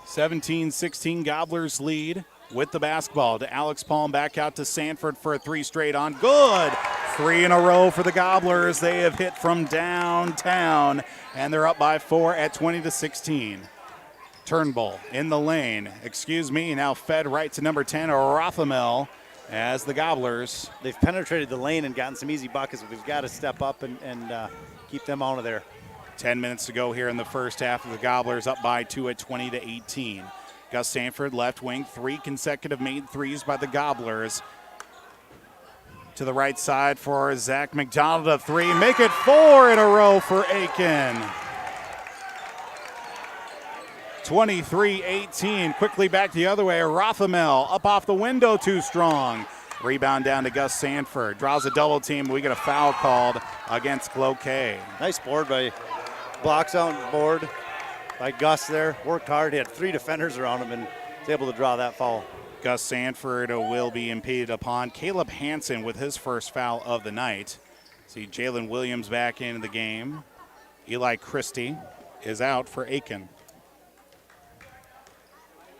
17-16 Gobblers lead. With the basketball to Alex Palm, back out to Sanford for a three straight on. Good! 3 in a row for the Gobblers. They have hit from downtown, and they're up by 4 at 20-16. Turnbull in the lane. Now fed right to number 10, Rothamel, as the Gobblers. They've penetrated the lane and gotten some easy buckets, but we've got to step up and keep them out of there. 10 minutes to go here in the first half of the Gobblers, up by 2 at 20-18. Gus Sanford, left wing, 3 consecutive made threes by the Gobblers. To the right side for Zach McDonald, a 3. Make it 4 in a row for Aitkin. 23-18. Quickly back the other way. Rothamel up off the window, too strong. Rebound down to Gus Sanford. Draws a double team. We get a foul called against Cloquet. Nice board by blocks on board. By Gus there, worked hard. He had 3 defenders around him and was able to draw that foul. Gus Sanford will be impeded upon. Caleb Hansen with his first foul of the night. See Jalen Williams back into the game. Eli Christie is out for Aitkin.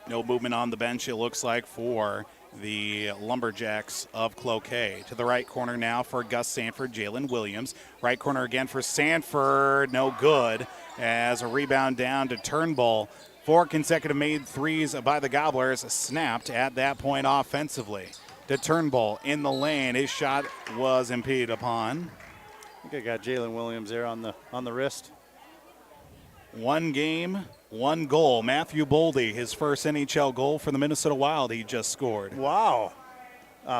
No movement on the bench, it looks like, for the Lumberjacks of Cloquet. To the right corner now for Gus Sanford, Jalen Williams. Right corner again for Sanford, no good. As a rebound down to Turnbull. 4 consecutive made threes by the Gobblers, snapped at that point offensively. To Turnbull in the lane, his shot was impeded upon. I think I got Jalen Williams there on the wrist. 1 game, 1 goal. Matthew Boldy, his first NHL goal for the Minnesota Wild, he just scored. Wow.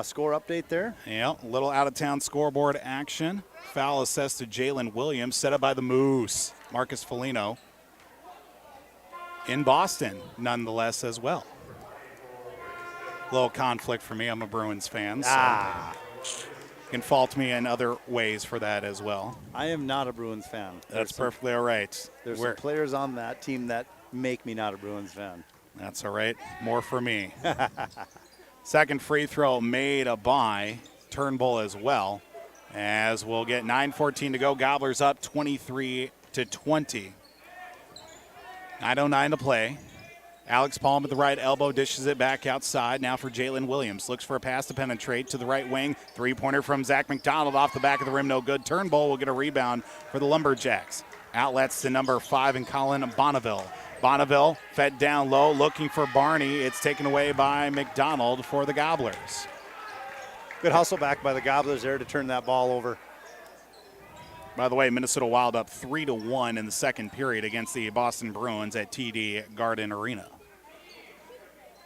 Score update there? Yeah, a little out-of-town scoreboard action. Foul assessed to Jalen Williams, set up by the Moose, Marcus Foligno. In Boston, nonetheless, as well. A little conflict for me. I'm a Bruins fan, so you can fault me in other ways for that as well. I am not a Bruins fan. That's perfectly all right. There's some players on that team that make me not a Bruins fan. That's all right. More for me. Second free throw made by Turnbull as well. As we'll get 9:14 to go. Gobblers up 23-20. 9:09 to play. Alex Palm at the right elbow dishes it back outside. Now for Jalen Williams. Looks for a pass to penetrate to the right wing. 3-pointer from Zach McDonald off the back of the rim. No good. Turnbull will get a rebound for the Lumberjacks. Outlets to number 5 and Colin Bonneville. Bonneville fed down low looking for Barney. It's taken away by McDonald for the Gobblers. Good hustle back by the Gobblers there to turn that ball over. By the way, Minnesota Wild up 3-1 in the second period against the Boston Bruins at TD Garden Arena.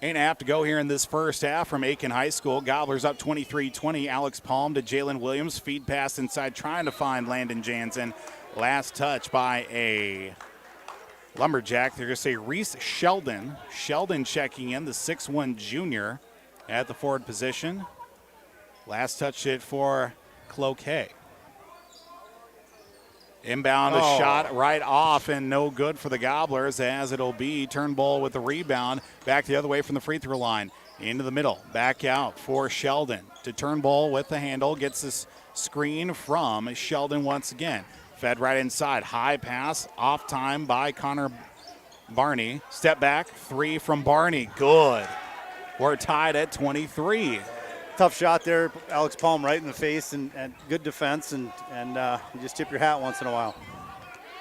8.5 to go here in this first half from Aitkin High School. Gobblers up 23-20. Alex Palm to Jalen Williams. Feed pass inside trying to find Landon Jansen. Last touch by a Lumberjack. They're going to say Reese Sheldon. Sheldon checking in, the 6'1 junior at the forward position. Last touch it for Cloquet. Inbound, a shot right off and no good for the Gobblers, as it'll be Turnbull with the rebound. Back the other way from the free throw line. into the middle. Back out for Sheldon to Turnbull with the handle. Gets this screen from Sheldon once again. Fed right inside. High pass. Off time by Connor Barney. Step back. 3 from Barney. Good. We're tied at 23. Tough shot there. Alex Palm right in the face, and good defense, and you just tip your hat once in a while.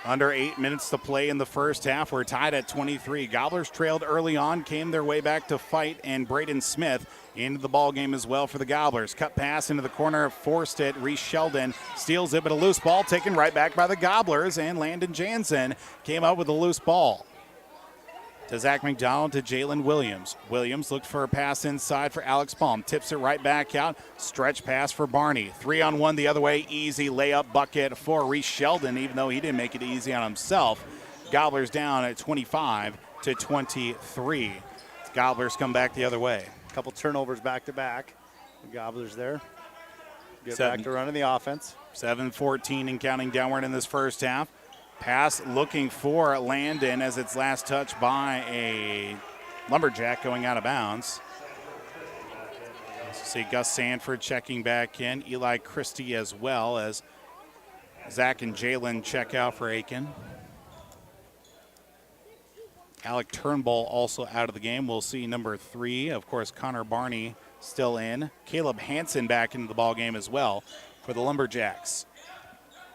Under 8 minutes to play in the first half. We're tied at 23. Gobblers trailed early on, came their way back to fight, and Braden Smith into the ball game as well for the Gobblers. Cut pass into the corner, forced it. Reese Sheldon steals it, but a loose ball taken right back by the Gobblers, and Landon Jansen came out with a loose ball. To Zach McDonald, to Jalen Williams. Williams looked for a pass inside for Alex Palm. Tips it right back out. Stretch pass for Barney. 3-on-1 the other way. Easy layup bucket for Reese Sheldon, even though he didn't make it easy on himself. Gobblers down at 25 to 23. Gobblers come back the other way. A couple turnovers back to back. The Gobblers there. Get back to running the offense. 7-14 and counting downward in this first half. Pass looking for Landon as its last touch by a Lumberjack going out of bounds. See Gus Sanford checking back in. Eli Christie as well as Zach and Jalen check out for Aitkin. Alec Turnbull also out of the game. We'll see number 3. Of course, Connor Barney still in. Caleb Hansen back into the ball game as well for the Lumberjacks.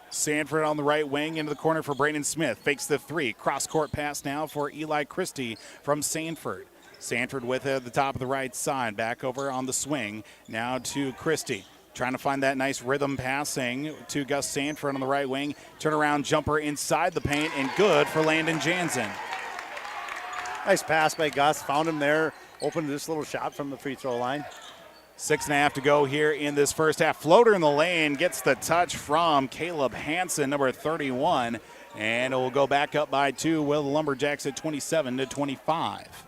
Sanford on the right wing into the corner for Braden Smith. Fakes the 3. Cross-court pass now for Eli Christie from Sanford. Sanford with it at the top of the right side. Back over on the swing. Now to Christie. Trying to find that nice rhythm passing to Gus Sanford on the right wing. Turnaround jumper inside the paint, and good for Landon Jansen. Nice pass by Gus. Found him there. Opened this little shot from the free throw line. 6.5 to go here in this first half. Floater in the lane gets the touch from Caleb Hansen, number 31. And it will go back up by 2 with the Lumberjacks at 27 to 25.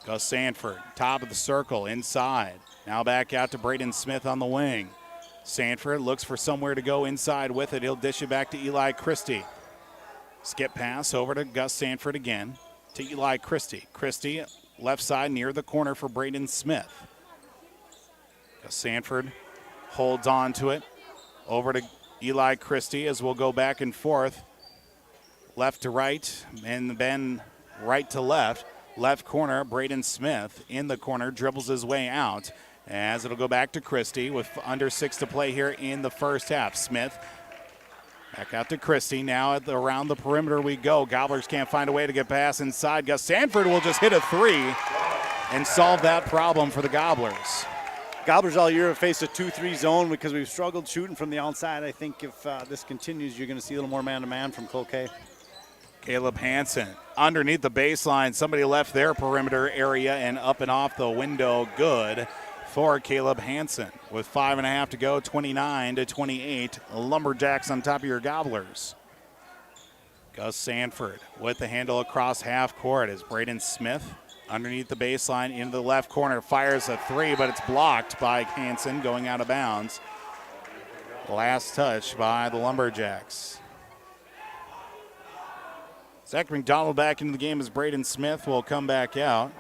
Gus Sanford, top of the circle, inside. Now back out to Braden Smith on the wing. Sanford looks for somewhere to go inside with it. He'll dish it back to Eli Christie. Skip pass over to Gus Sanford again to Eli Christie. Christie left side near the corner for Braden Smith. Sanford holds on to it. Over to Eli Christie as we'll go back and forth. Left to right and then right to left. Left corner, Braden Smith in the corner, dribbles his way out as it'll go back to Christie with under 6 to play here in the first half. Smith back out to Christie. Now around the perimeter we go. Gobblers can't find a way to get past inside. Gus Sanford will just hit a 3 and solve that problem for the Gobblers. Gobblers all year have faced a 2-3 zone because we've struggled shooting from the outside. I think if this continues, you're going to see a little more man-to-man from Cloquet. Caleb Hansen underneath the baseline. Somebody left their perimeter area and up and off the window. Good for Caleb Hansen. With 5.5 to go, 29 to 28. Lumberjacks on top of your Gobblers. Gus Sanford with the handle across half court as Braden Smith underneath the baseline into the left corner, fires a 3, but it's blocked by Hansen going out of bounds. Last touch by the Lumberjacks. Zach McDonald back into the game as Braden Smith will come back out.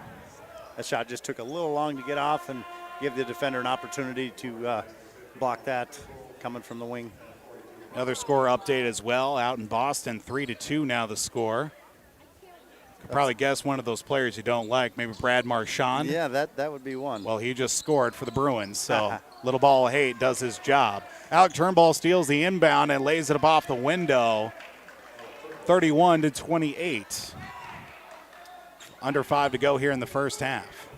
That shot just took a little long to get off and give the defender an opportunity to block that coming from the wing. Another score update as well out in Boston, 3-2 now the score. Could probably guess one of those players you don't like, maybe Brad Marchand. Yeah, that would be one. Well, he just scored for the Bruins, so little ball of hate does his job. Alec Turnbull steals the inbound and lays it up off the window. 31 to 28. Under 5 to go here in the first half.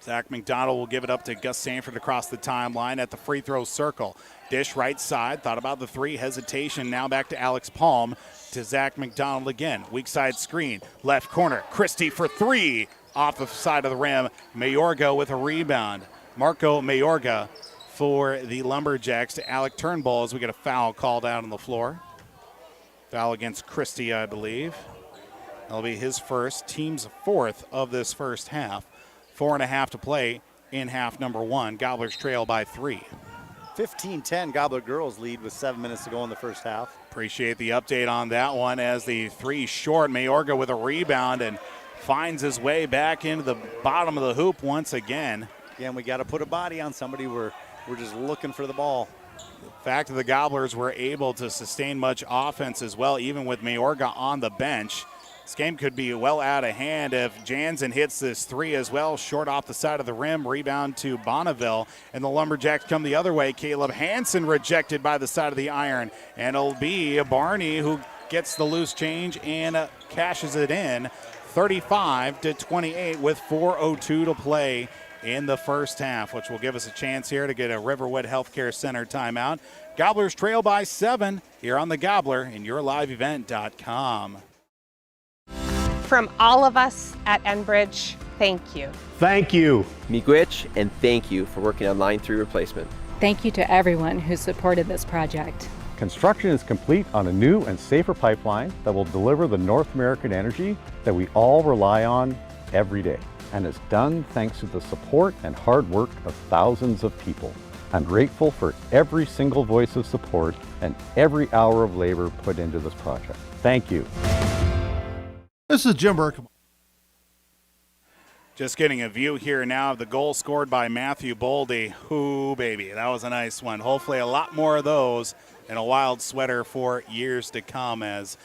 Zach McDonald will give it up to Gus Sanford across the timeline at the free throw circle. Dish right side, thought about the 3, hesitation. Now back to Alex Palm, to Zach McDonald again. Weak side screen, left corner. Christie for 3, off the side of the rim. Mayorga with a rebound. Marco Mayorga for the Lumberjacks to Alec Turnbull as we get a foul called out on the floor. Foul against Christie, I believe. That'll be his first, team's 4th of this first half. 4.5 to play in half number 1. Gobblers trail by 3. 15-10 Gobbler girls lead with 7 minutes to go in the first half. Appreciate the update on that one as the 3 short. Mayorga with a rebound and finds his way back into the bottom of the hoop once again. Again, we got to put a body on somebody. We're just looking for the ball. The fact that the Gobblers were able to sustain much offense as well, even with Mayorga on the bench. This game could be well out of hand if Jansen hits this three as well, short off the side of the rim, rebound to Bonneville, and the Lumberjacks come the other way. Caleb Hansen rejected by the side of the iron, and it'll be Barney who gets the loose change and cashes it in, 35-28 with 4:02 to play in the first half, which will give us a chance here to get a Riverwood Healthcare Center timeout. Gobblers trail by 7 here on the Gobbler and yourliveevent.com. From all of us at Enbridge, thank you. Thank you. Miigwech, and thank you for working on Line 3 replacement. Thank you to everyone who supported this project. Construction is complete on a new and safer pipeline that will deliver the North American energy that we all rely on every day, and is done thanks to the support and hard work of thousands of people. I'm grateful for every single voice of support and every hour of labor put into this project. Thank you. This is Jim Burke. Just getting a view here now of the goal scored by Matthew Boldy. Ooh, baby, that was a nice one. Hopefully a lot more of those and a wild sweater for years to come, as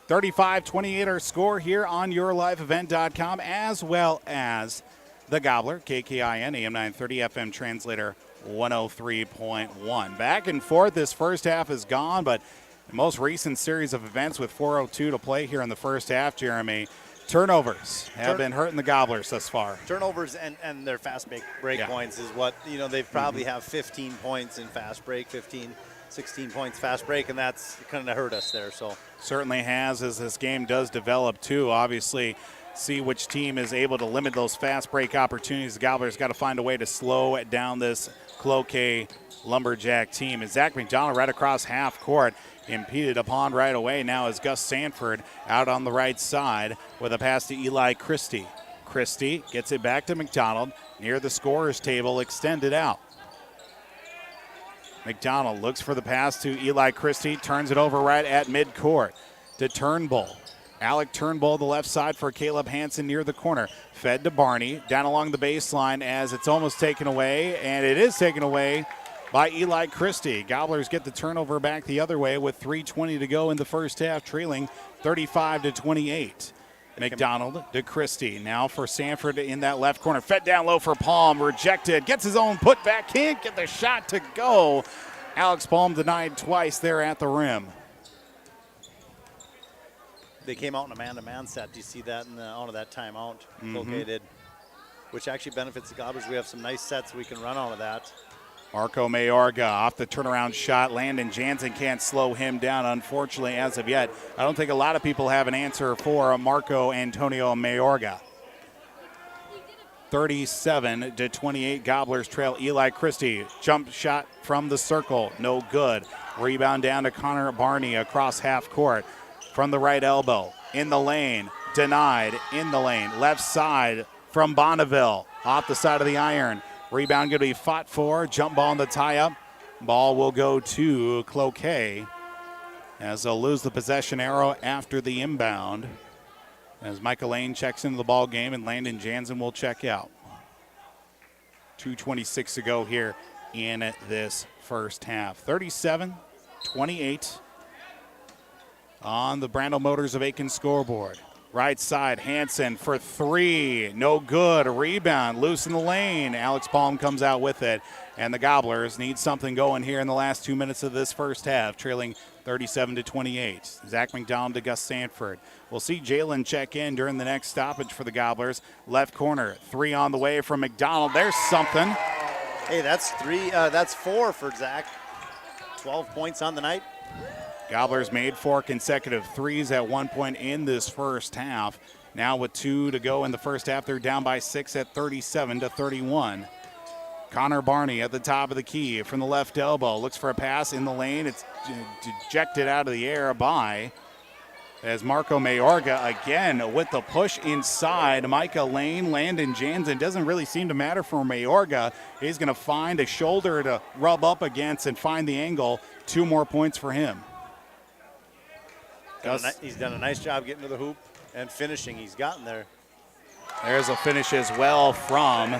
35-28 our score here on yourliveevent.com, as well as the Gobbler, KKIN, AM 930, FM translator 103.1. Back and forth, this first half is gone, but the most recent series of events with 4:02 to play here in the first half, Jeremy, turnovers have been hurting the Gobblers thus far. Turnovers and their fast break points is what, they probably have 15 points in fast break, 15, 16 points fast break, and that's kind of hurt us there. So certainly has, as this game does develop too. Obviously, see which team is able to limit those fast break opportunities. The Gobblers got to find a way to slow down this Cloquet Lumberjack team. As Zach McDonald right across half court, impeded upon right away now is Gus Sanford out on the right side with a pass to Eli Christie. Christie gets it back to McDonald near the scorer's table, extended out. McDonald looks for the pass to Eli Christie, turns it over right at midcourt to Turnbull. Alec Turnbull, the left side for Caleb Hansen near the corner. Fed to Barney, down along the baseline as it's almost taken away, and it is taken away by Eli Christie. Gobblers get the turnover back the other way with 3:20 to go in the first half, trailing 35-28. McDonald to Christie. Now for Sanford in that left corner. Fed down low for Palm. Rejected. Gets his own putback. Can't get the shot to go. Alex Palm denied twice there at the rim. they came out in a man-to-man set. Do you see that in the, out of that timeout? Cloquet did, which actually benefits the Gobblers. We have some nice sets we can run out of that. Marco Mayorga off the turnaround shot. Landon Jansen can't slow him down, unfortunately, as of yet. I don't think a lot of people have an answer for Marco Antonio Mayorga. 37-28, Gobblers trail. Eli Christie, jump shot from the circle, no good. Rebound down to Connor Barney across half court. From the right elbow, in the lane, denied, in the lane. Left side from Bonneville, off the side of the iron. Rebound going to be fought for. Jump ball in the tie-up. Ball will go to Cloquet as they'll lose the possession arrow after the inbound. As Michael Lane checks into the ball game and Landon Jansen will check out. 2:26 to go here in this first half. 37-28 on the Brandel Motors of Aitkin scoreboard. Right side, Hansen for three. No good. A rebound. Loose in the lane. Alex Palm comes out with it. And the Gobblers need something going here in the last 2 minutes of this first half, trailing 37-28. Zach McDonald to Gus Sanford. We'll see Jalen check in during the next stoppage for the Gobblers. Left corner. Three on the way from McDonald. There's something. Hey, that's three. That's four for Zach. 12 points on the night. Gobblers made 4 consecutive threes at one point in this first half. Now with 2 to go in the first half, they're down by 6 at 37-31. Connor Barney at the top of the key from the left elbow. Looks for a pass in the lane. It's ejected out of the air by as Marco Mayorga again with the push inside. Micah Lane, Landon Jansen. Doesn't really seem to matter for Mayorga. He's going to find a shoulder to rub up against and find the angle. 2 more points for him. He's done a nice job getting to the hoop and finishing. He's gotten there. There's a finish as well from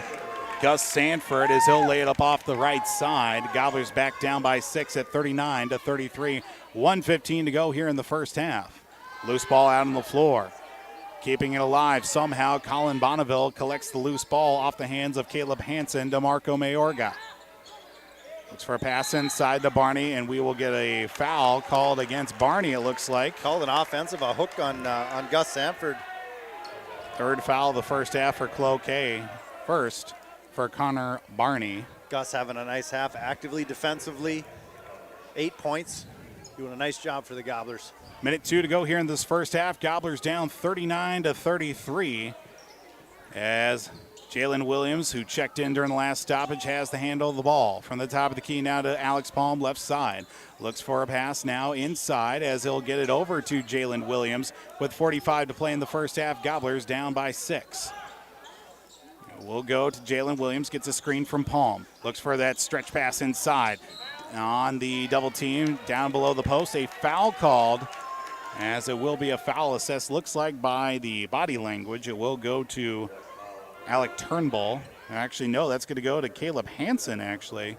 Gus Sanford as he'll lay it up off the right side. Gobblers back down by 6 at 39-33. 1:15 to go here in the first half. Loose ball out on the floor. Keeping it alive somehow, Colin Bonneville collects the loose ball off the hands of Caleb Hansen to Marco Mayorga. Looks for a pass inside to Barney, and we will get a foul called against Barney, it looks like. Called an offensive, a hook on Gus Sanford. Third foul of the first half for Cloquet. First for Connor Barney. Gus having a nice half, actively, defensively. 8 points. Doing a nice job for the Gobblers. Minute 2 to go here in this first half. Gobblers down 39-33 as Jalen Williams, who checked in during the last stoppage, has the handle of the ball. From the top of the key now to Alex Palm, left side. Looks for a pass now inside as he'll get it over to Jalen Williams with 45 to play in the first half. Gobblers down by 6. We'll go to Jalen Williams, gets a screen from Palm. Looks for that stretch pass inside. On the double team, down below the post, a foul called, as it will be a foul assessed. Looks like by the body language, it will go to Alec Turnbull. Actually, no, that's going to go to Caleb Hansen, actually,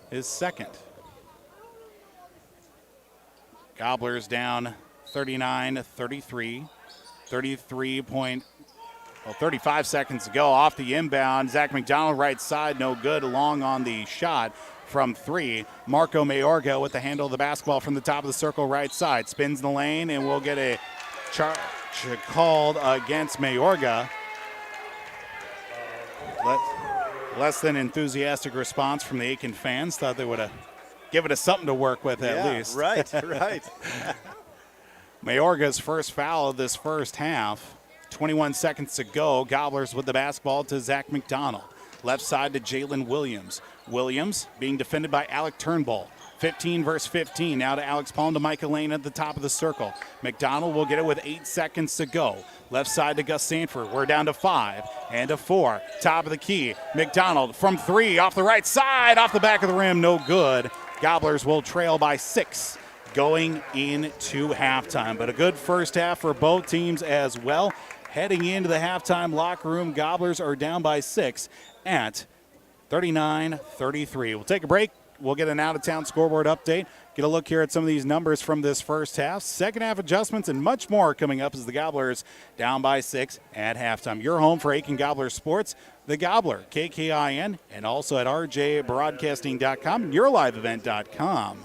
his second. Gobblers down 39-33. 35 seconds to go off the inbound. Zach McDonald right side, no good, long on the shot from 3. Marco Mayorga with the handle of the basketball from the top of the circle right side. Spins in the lane, and we'll get a charge called against Mayorga. Less than enthusiastic response from the Aitkin fans. Thought they would have given us something to work with at least. Right. Mayorga's first foul of this first half. 21 seconds to go. Gobblers with the basketball to Zach McDonald. Left side to Jalen Williams. Williams being defended by Alec Turnbull. 15 versus 15. Now to Alex Palm to Micah Lane at the top of the circle. McDonald will get it with 8 seconds to go. Left side to Gus Sanford. We're down to 5 and to 4. Top of the key. McDonald from 3 off the right side. Off the back of the rim. No good. Gobblers will trail by 6 going into halftime. But a good first half for both teams as well. Heading into the halftime locker room, Gobblers are down by 6 at 39-33. We'll take a break. We'll get an out-of-town scoreboard update. Get a look here at some of these numbers from this first half. Second half adjustments and much more coming up as the Gobblers down by 6 at halftime. Your home for Aitkin Gobblers Sports, The Gobbler, KKIN, and also at rjbroadcasting.com and yourliveevent.com.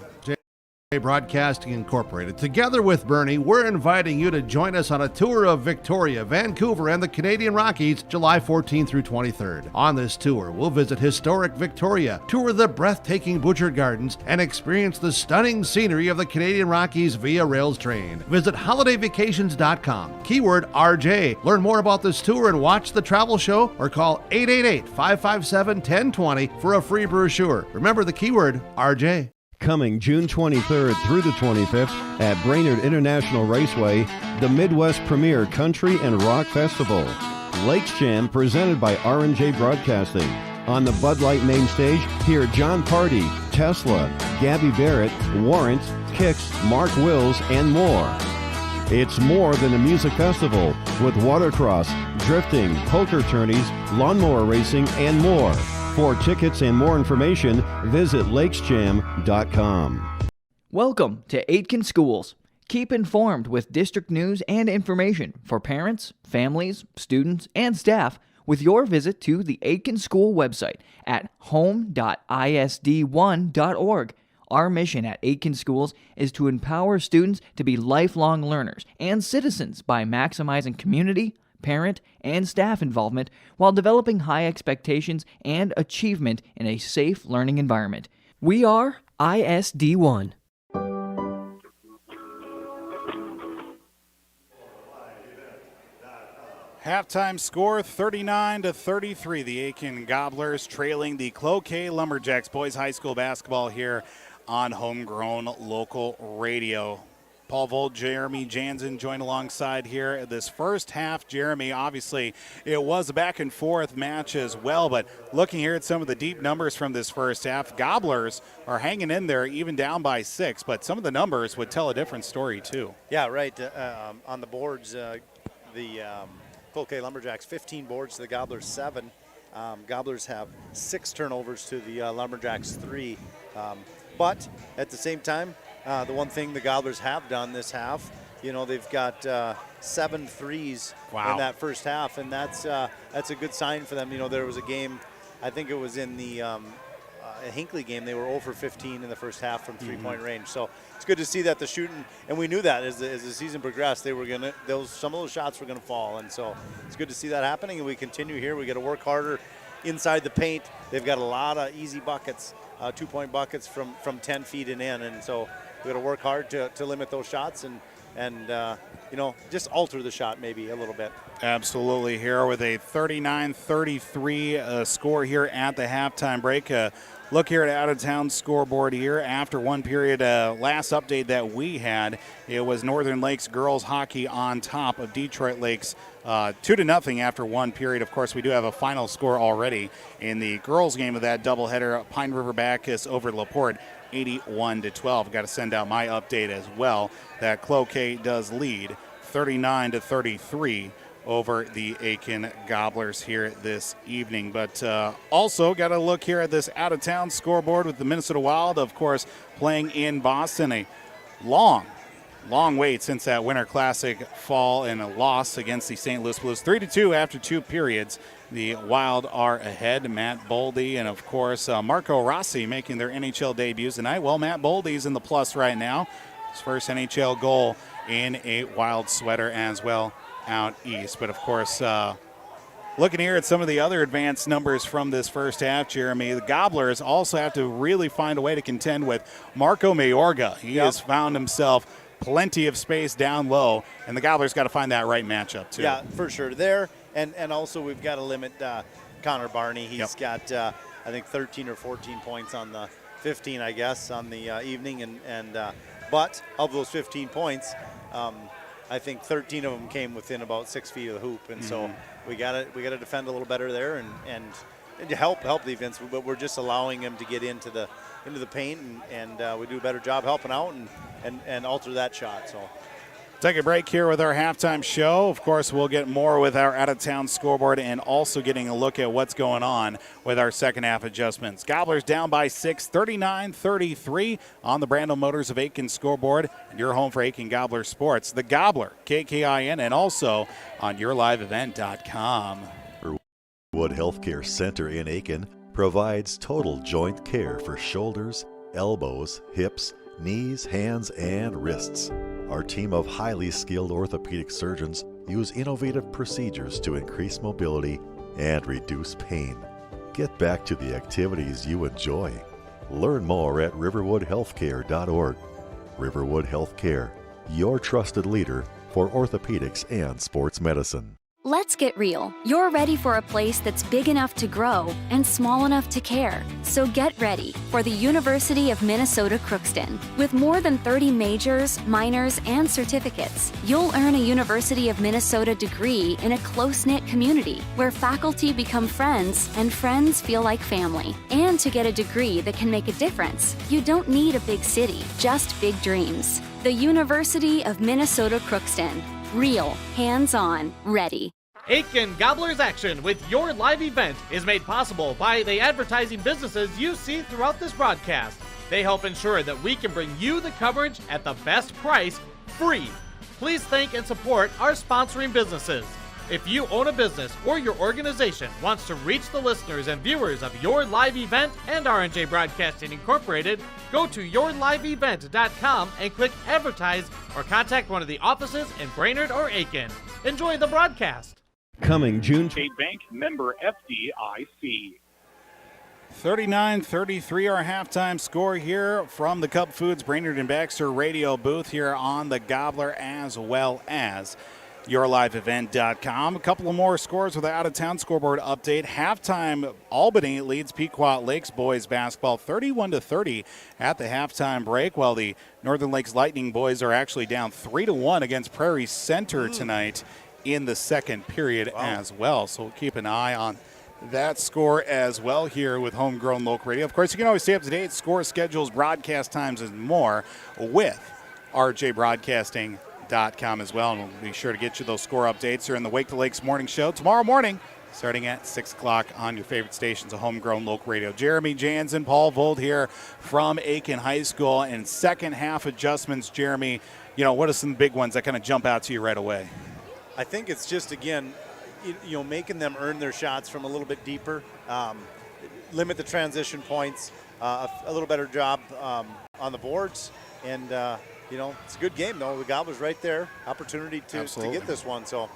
Broadcasting Incorporated. Together with Bernie, we're inviting you to join us on a tour of Victoria, Vancouver, and the Canadian Rockies, July 14th through 23rd. On this tour, we'll visit historic Victoria, tour the breathtaking Butchert Gardens, and experience the stunning scenery of the Canadian Rockies via rails train. Visit holidayvacations.com. Keyword RJ. Learn more about this tour and watch the travel show, or call 888-557-1020 for a free brochure. Remember the keyword RJ. Coming June 23rd through the 25th at Brainerd International Raceway, the Midwest Premier Country and Rock Festival. Lakes Jam presented by R&J Broadcasting. On the Bud Light main stage, hear John Party, Tesla, Gabby Barrett, Warrant, Kix, Mark Wills, and more. It's more than a music festival with watercross, drifting, poker tourneys, lawnmower racing, and more. For tickets and more information, visit lakesjam.com. Welcome to Aitkin Schools. Keep informed with district news and information for parents, families, students, and staff with your visit to the Aitkin School website at home.isd1.org. Our mission at Aitkin Schools is to empower students to be lifelong learners and citizens by maximizing community, parent, and staff involvement while developing high expectations and achievement in a safe learning environment. We are ISD1. Halftime score 39-33. The Aitkin Gobblers trailing the Cloquet Lumberjacks boys high school basketball here on Homegrown Local Radio. Paul Vold, Jeremy Jansen joined alongside here this first half. Jeremy, obviously, it was a back-and-forth match as well, but looking here at some of the deep numbers from this first half, Gobblers are hanging in there even down by 6, but some of the numbers would tell a different story too. Yeah, right. On the boards, the Cloquet Lumberjacks 15 boards to the Gobblers 7. Gobblers have 6 turnovers to the Lumberjacks 3. But at the same time, the one thing the Gobblers have done this half, they've got 7 threes in that first half, and that's a good sign for them. There was a game, I think it was in the Hinckley game, they were 0 for 15 in the first half from three-point range. So it's good to see that the shooting, and we knew that as the season progressed, some of those shots were going to fall, and so it's good to see that happening. And we continue here. We got to work harder inside the paint. They've got a lot of easy buckets, 2-point buckets from 10 feet and in, and so we got to work hard to limit those shots and just alter the shot maybe a little bit. Absolutely. Here with a 39-33 score here at the halftime break. Look here at out-of-town scoreboard here. After one period, last update that we had, it was Northern Lakes girls hockey on top of Detroit Lakes 2-0 after one period. Of course, we do have a final score already in the girls game of that doubleheader. Pine River Bacchus over LaPorte, 81-12. Got to send out my update as well that Cloquet does lead 39-33 over the Aitkin Gobblers here this evening. But also got to look here at this out-of-town scoreboard with the Minnesota Wild, of course, playing in Boston. A long wait since that Winter Classic fall and a loss against the St. Louis Blues. 3-2 after 2 periods. The Wild are ahead. Matt Boldy and, of course, Marco Rossi making their NHL debuts tonight. Well, Matt Boldy's in the plus right now. His first NHL goal in a Wild sweater as well out east. But, of course, looking here at some of the other advanced numbers from this first half, Jeremy, the Gobblers also have to really find a way to contend with Marco Mayorga. He has found himself plenty of space down low, and the Gobblers got to find that right matchup, too. Yeah, for sure. There, and also we've got to limit Connor Barney. He's got, I think, 13 or 14 points on the 15, I guess, on the evening. But of those 15 points, I think 13 of them came within about 6 feet of the hoop, and so we got to defend a little better there and to help the defense. But we're just allowing them to get into the paint, and we do a better job helping out and alter that shot. So. Take a break here with our halftime show. Of course, we'll get more with our out-of-town scoreboard and also getting a look at what's going on with our second half adjustments. Gobblers down by 6, 39-33 on the Brandel Motors of Aitkin scoreboard. And your home for Aitkin Gobbler Sports. The Gobbler, KKIN, and also on yourliveevent.com. Wood Healthcare Center in Aitkin provides total joint care for shoulders, elbows, hips, knees, hands, and wrists. Our team of highly skilled orthopedic surgeons use innovative procedures to increase mobility and reduce pain. Get back to the activities you enjoy. Learn more at riverwoodhealthcare.org. Riverwood Healthcare, your trusted leader for orthopedics and sports medicine. Let's get real. You're ready for a place that's big enough to grow and small enough to care. So get ready for the University of Minnesota Crookston. With more than 30 majors, minors, and certificates, you'll earn a University of Minnesota degree in a close-knit community where faculty become friends and friends feel like family. And to get a degree that can make a difference, you don't need a big city, just big dreams. The University of Minnesota Crookston. Real, hands-on, ready. Aitkin Gobblers Action with your live event is made possible by the advertising businesses you see throughout this broadcast. They help ensure that we can bring you the coverage at the best price, free. Please thank and support our sponsoring businesses. If you own a business or your organization wants to reach the listeners and viewers of your live event and R&J Broadcasting Incorporated, go to yourliveevent.com and click advertise or contact one of the offices in Brainerd or Aitkin. Enjoy the broadcast. Coming June. State Bank, member FDIC. 39-33 our halftime score here from the Cup Foods Brainerd and Baxter radio booth here on the Gobbler as well as yourliveevent.com. A couple of more scores with the out-of-town scoreboard update. Halftime, Albany leads Pequot Lakes boys basketball 31-30 at the halftime break, while the Northern Lakes Lightning boys are actually down 3-1 against Prairie Center tonight in the second period as well. So we'll keep an eye on that score as well here with Homegrown Local Radio. Of course, you can always stay up to date, score schedules, broadcast times, and more with rjbroadcasting.com. FaceTime.com as well. And we'll be sure to get you those score updates here in the Wake the Lakes Morning Show tomorrow morning, starting at 6 o'clock on your favorite stations of homegrown local radio. Jeremy Jansen, Paul Vold here from Aitkin High School. And second half adjustments, Jeremy, what are some big ones that kind of jump out to you right away? I think it's just, again, making them earn their shots from a little bit deeper, limit the transition points, a little better job on the boards. And, it's a good game, though. The Gobblers right there, opportunity to get this one. So.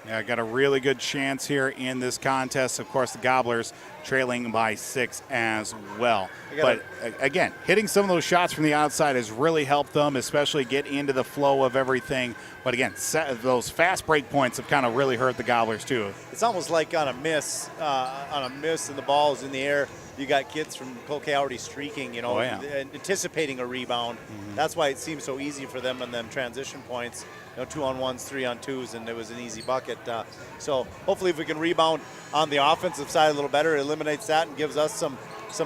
Yeah, got a really good chance here in this contest. Of course, the Gobblers trailing by 6 as well. But again, hitting some of those shots from the outside has really helped them, especially get into the flow of everything. But again, those fast break points have kind of really hurt the Gobblers too. It's almost like on a miss and the ball is in the air. You got kids from Cloquet already streaking, anticipating a rebound. Mm-hmm. That's why it seems so easy for them in them transition points. 2-on-1s, 3-on-2s, and it was an easy bucket. So hopefully if we can rebound on the offensive side a little better, it eliminates that and gives us some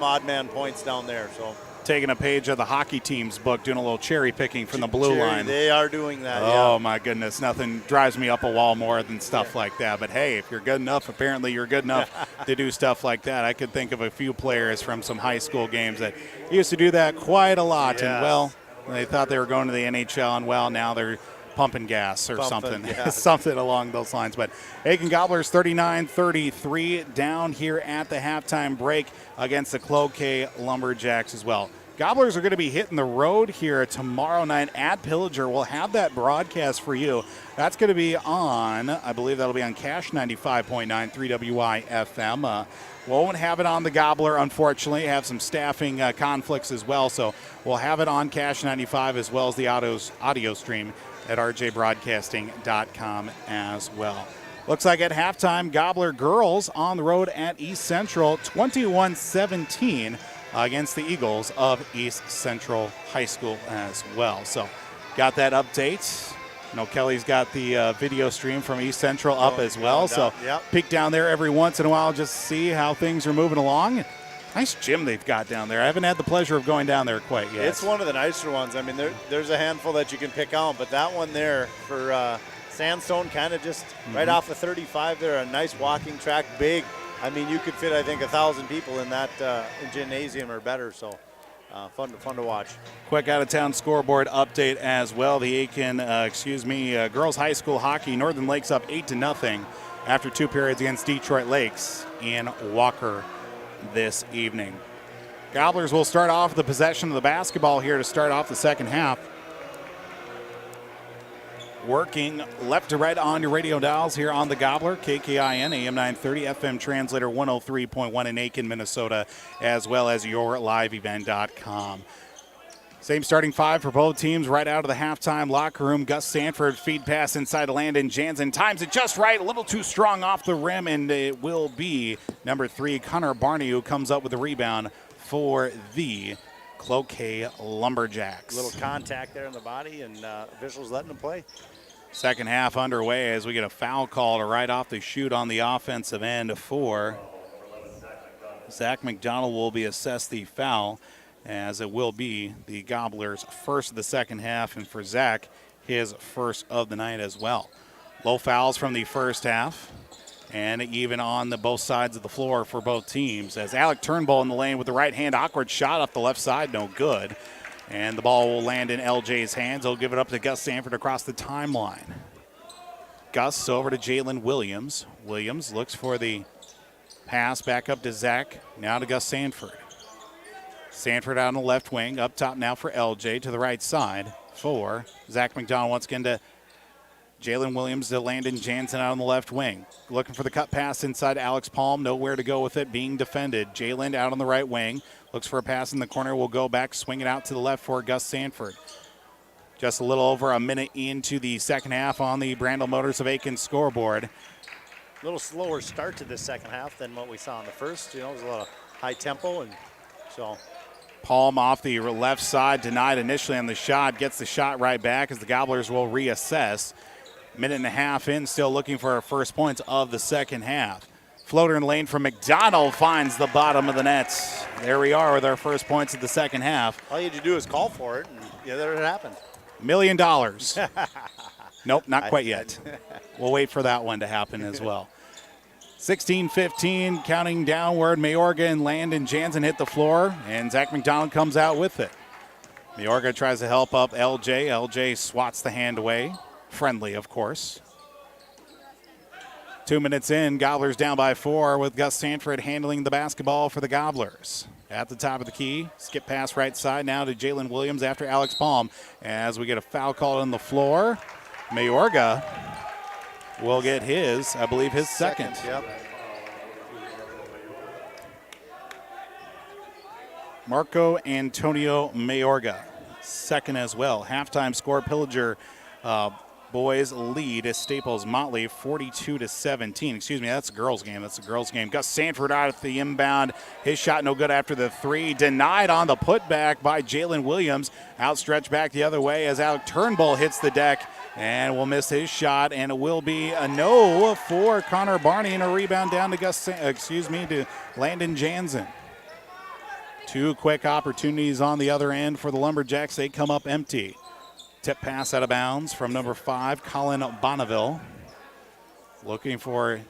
odd man points down there. So taking a page of the hockey team's book, doing a little cherry picking from the blue line. They are doing that. Oh, my goodness. Nothing drives me up a wall more than stuff like that. But, hey, if you're good enough, apparently you're good enough to do stuff like that. I could think of a few players from some high school games that used to do that quite a lot. Yes. And, well, they thought they were going to the NHL, and, well, now they're pumping gas or something. Something along those lines. But Aitkin Gobblers 39-33 down here at the halftime break against the Cloquet Lumberjacks as well. Gobblers are going to be hitting the road here tomorrow night at Pillager. We'll have that broadcast for you. That's going to be on, I believe that'll be on Cash 95.9 3WI FM. Won't have it on the Gobbler, unfortunately. Have some staffing conflicts as well. So we'll have it on Cash 95 as well as the audio stream at rjbroadcasting.com as well. Looks like at halftime, Gobbler girls on the road at East Central, 21-17 against the Eagles of East Central High School as well. So got that update. Kelly's got the video stream from East Central up as well. So peek down there every once in a while just to see how things are moving along. Nice gym they've got down there. I haven't had the pleasure of going down there quite yet. It's one of the nicer ones. I mean, there's a handful that you can pick out, but that one there for Sandstone, kind of just right off of 35 there, a nice walking track, big. I mean, you could fit, I think, 1,000 people in that gymnasium or better, so fun to watch. Quick out-of-town scoreboard update as well. The Aitkin, girls high school hockey, Northern Lakes up 8-0 after 2 periods against Detroit Lakes in Walker this evening. Gobblers will start off the possession of the basketball here to start off the second half. Working left to right on your radio dials here on the Gobbler, KKIN, AM 930, FM translator 103.1 in Aitkin, Minnesota, as well as yourliveevent.com. Same starting 5 for both teams right out of the halftime locker room. Gus Sanford feed pass inside to Landon Jansen. Times it just right, a little too strong off the rim, and it will be number 3, Connor Barney, who comes up with the rebound for the Cloquet Lumberjacks. A little contact there in the body, and officials letting them play. Second half underway as we get a foul call right off the shoot on the offensive end for Zach McDonald. Will be assessed the foul, as it will be the Gobblers' first of the second half, and for Zach, his first of the night as well. Low fouls from the first half, and even on both sides of the floor for both teams, as Alec Turnbull in the lane with the right hand, awkward shot off the left side, no good. And the ball will land in LJ's hands. He'll give it up to Gus Sanford across the timeline. Gus over to Jalen Williams. Williams looks for the pass back up to Zach. Now to Gus Sanford. Sanford out on the left wing. Up top now for LJ to the right side for Zach McDonald. Once again to Jalen Williams to Landon Jansen out on the left wing. Looking for the cut pass inside Alex Palm. Nowhere to go with it, being defended. Jalen out on the right wing. Looks for a pass in the corner. Will go back, swing it out to the left for Gus Sanford. Just a little over a minute into the second half on the Brandel Motors of Aitkin scoreboard. A little slower start to this second half than what we saw in the first. It was a lot of high tempo, and so. Palm off the left side, denied initially on the shot. Gets the shot right back as the Gobblers will reassess. Minute and a half in, still looking for our first points of the second half. Floater in lane from McDonald finds the bottom of the net. There we are with our first points of the second half. All you had to do is call for it, and there it happened. $1 million. Nope, not quite yet. We'll wait for that one to happen as well. 16-15, counting downward. Mayorga and Landon Jansen hit the floor, and Zach McDonald comes out with it. Mayorga tries to help up LJ. LJ swats the hand away. Friendly, of course. 2 minutes in, Gobblers down by 4 with Gus Sanford handling the basketball for the Gobblers. At the top of the key, skip pass right side now to Jalen Williams after Alex Palm. As we get a foul call on the floor, Mayorga will get his, I believe, his second. Yep. Marco Antonio Mayorga, second as well. Halftime score, Pillager boys lead as Staples Motley 42-17. Excuse me, that's a girls game. That's a girls game. Gus Sanford out at the inbound. His shot no good after the three. Denied on the putback by Jalen Williams. Outstretched back the other way as Alec Turnbull hits the deck and will miss his shot. And it will be a no for Connor Barney and a rebound down to to Landon Jansen. 2 quick opportunities on the other end for the Lumberjacks. They come up empty. Tip pass out of bounds from number 5, Colin Bonneville. Looking for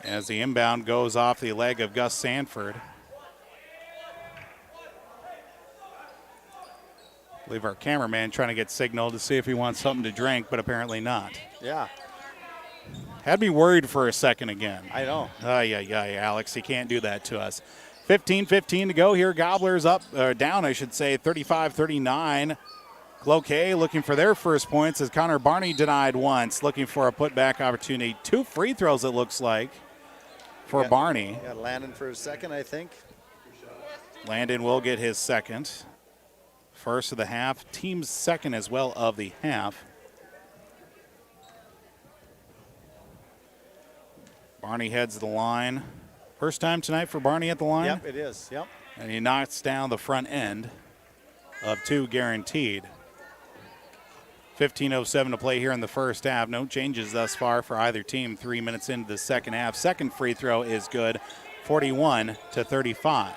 as the inbound goes off the leg of Gus Sanford. I believe our cameraman trying to get signal to see if he wants something to drink, but apparently not. Yeah. Had me worried for a second again. I know. Alex, you can't do that to us. 15-15 to go here. Gobblers up, or down, I should say, 35-39. Cloquet looking for their first points as Connor Barney denied once, looking for a putback opportunity. 2 free throws, it looks like, for Barney. Yeah, Landon for his second, I think. Landon will get his second. First of the half. Team's second as well of the half. Barney heads the line. First time tonight for Barney at the line? Yep, it is. Yep. And he knocks down the front end of 2 guaranteed. 15:07 to play here in the first half. No changes thus far for either team. 3 minutes into the second half. Second free throw is good. 41-35.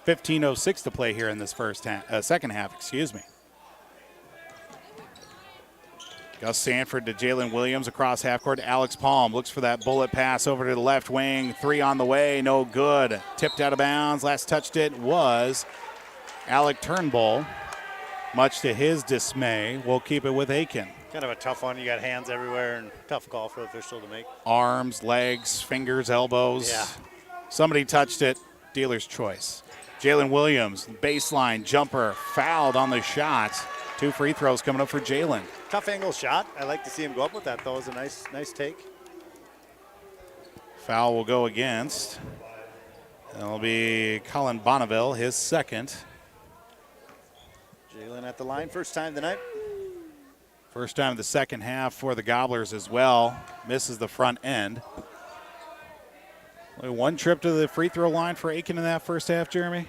15:06 to play here in this second half. Excuse me. Gus Sanford to Jalen Williams across half court. Alex Palm looks for that bullet pass over to the left wing. 3 on the way, no good. Tipped out of bounds. Last touched it was Alec Turnbull. Much to his dismay, we'll keep it with Aitkin. Kind of a tough one. You got hands everywhere and tough call for the official to make. Arms, legs, fingers, elbows. Yeah. Somebody touched it. Dealer's choice. Jalen Williams, baseline jumper, fouled on the shot. 2 free throws coming up for Jalen. Tough angle shot. I like to see him go up with that, though. It was a nice take. Foul will go against. It'll be Colin Bonneville, his second. Jalen at the line, first time tonight. First time of the second half for the Gobblers as well. Misses the front end. Only 1 trip to the free throw line for Aitkin in that first half, Jeremy?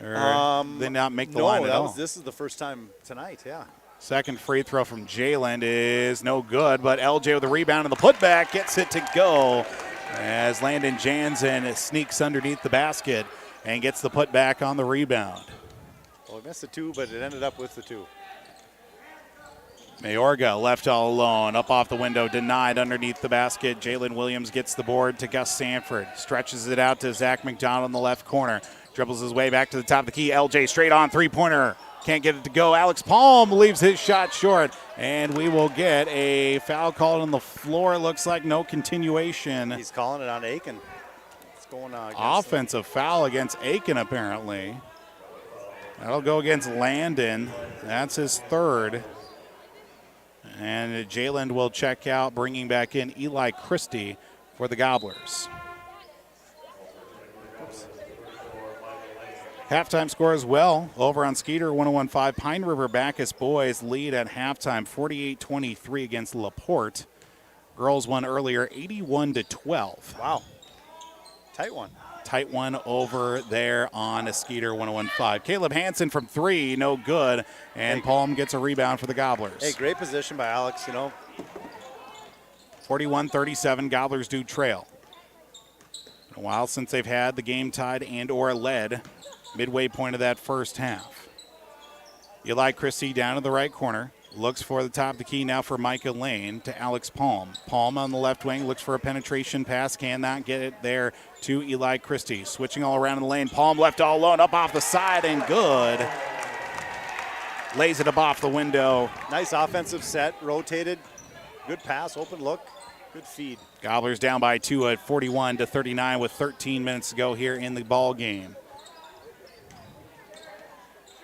Or did they not make the line at all? This is the first time tonight, yeah. Second free throw from Jalen is no good, but LJ with the rebound and the putback gets it to go as Landon Jansen sneaks underneath the basket and gets the putback on the rebound. Well, he missed the 2, but it ended up with the 2. Mayorga left all alone, up off the window, denied underneath the basket. Jalen Williams gets the board to Gus Sanford, stretches it out to Zach McDonald in the left corner, dribbles his way back to the top of the key. LJ straight on three-pointer, can't get it to go. Alex Palm leaves his shot short, and we will get a foul called on the floor. It looks like no continuation. He's calling it on Aitkin. It's going offensive foul against Aitkin, apparently. That'll go against Landon. That's his third. And Jalen will check out, bringing back in Eli Christie for the Gobblers. Halftime score as well. Over on Skeeter, 101.5. Pine River Bacchus boys lead at halftime, 48-23 against LaPorte. Girls won earlier, 81-12. Wow. Tight one. Tight one over there on a Skeeter 101.5. Caleb Hansen from 3, no good. And Palm gets a rebound for the Gobblers. Hey, great position by Alex, 41-37, Gobblers do trail. A while since they've had the game tied and or led midway point of that first half. Eli Christie down in the right corner. Looks for the top of the key now for Micah Lane to Alex Palm. Palm on the left wing looks for a penetration pass. Cannot get it there to Eli Christie. Switching all around in the lane. Palm left all alone up off the side and good. Lays it up off the window. Nice offensive set. Rotated. Good pass. Open look. Good feed. Gobblers down by 2 at 41-39 with 13 minutes to go here in the ball game.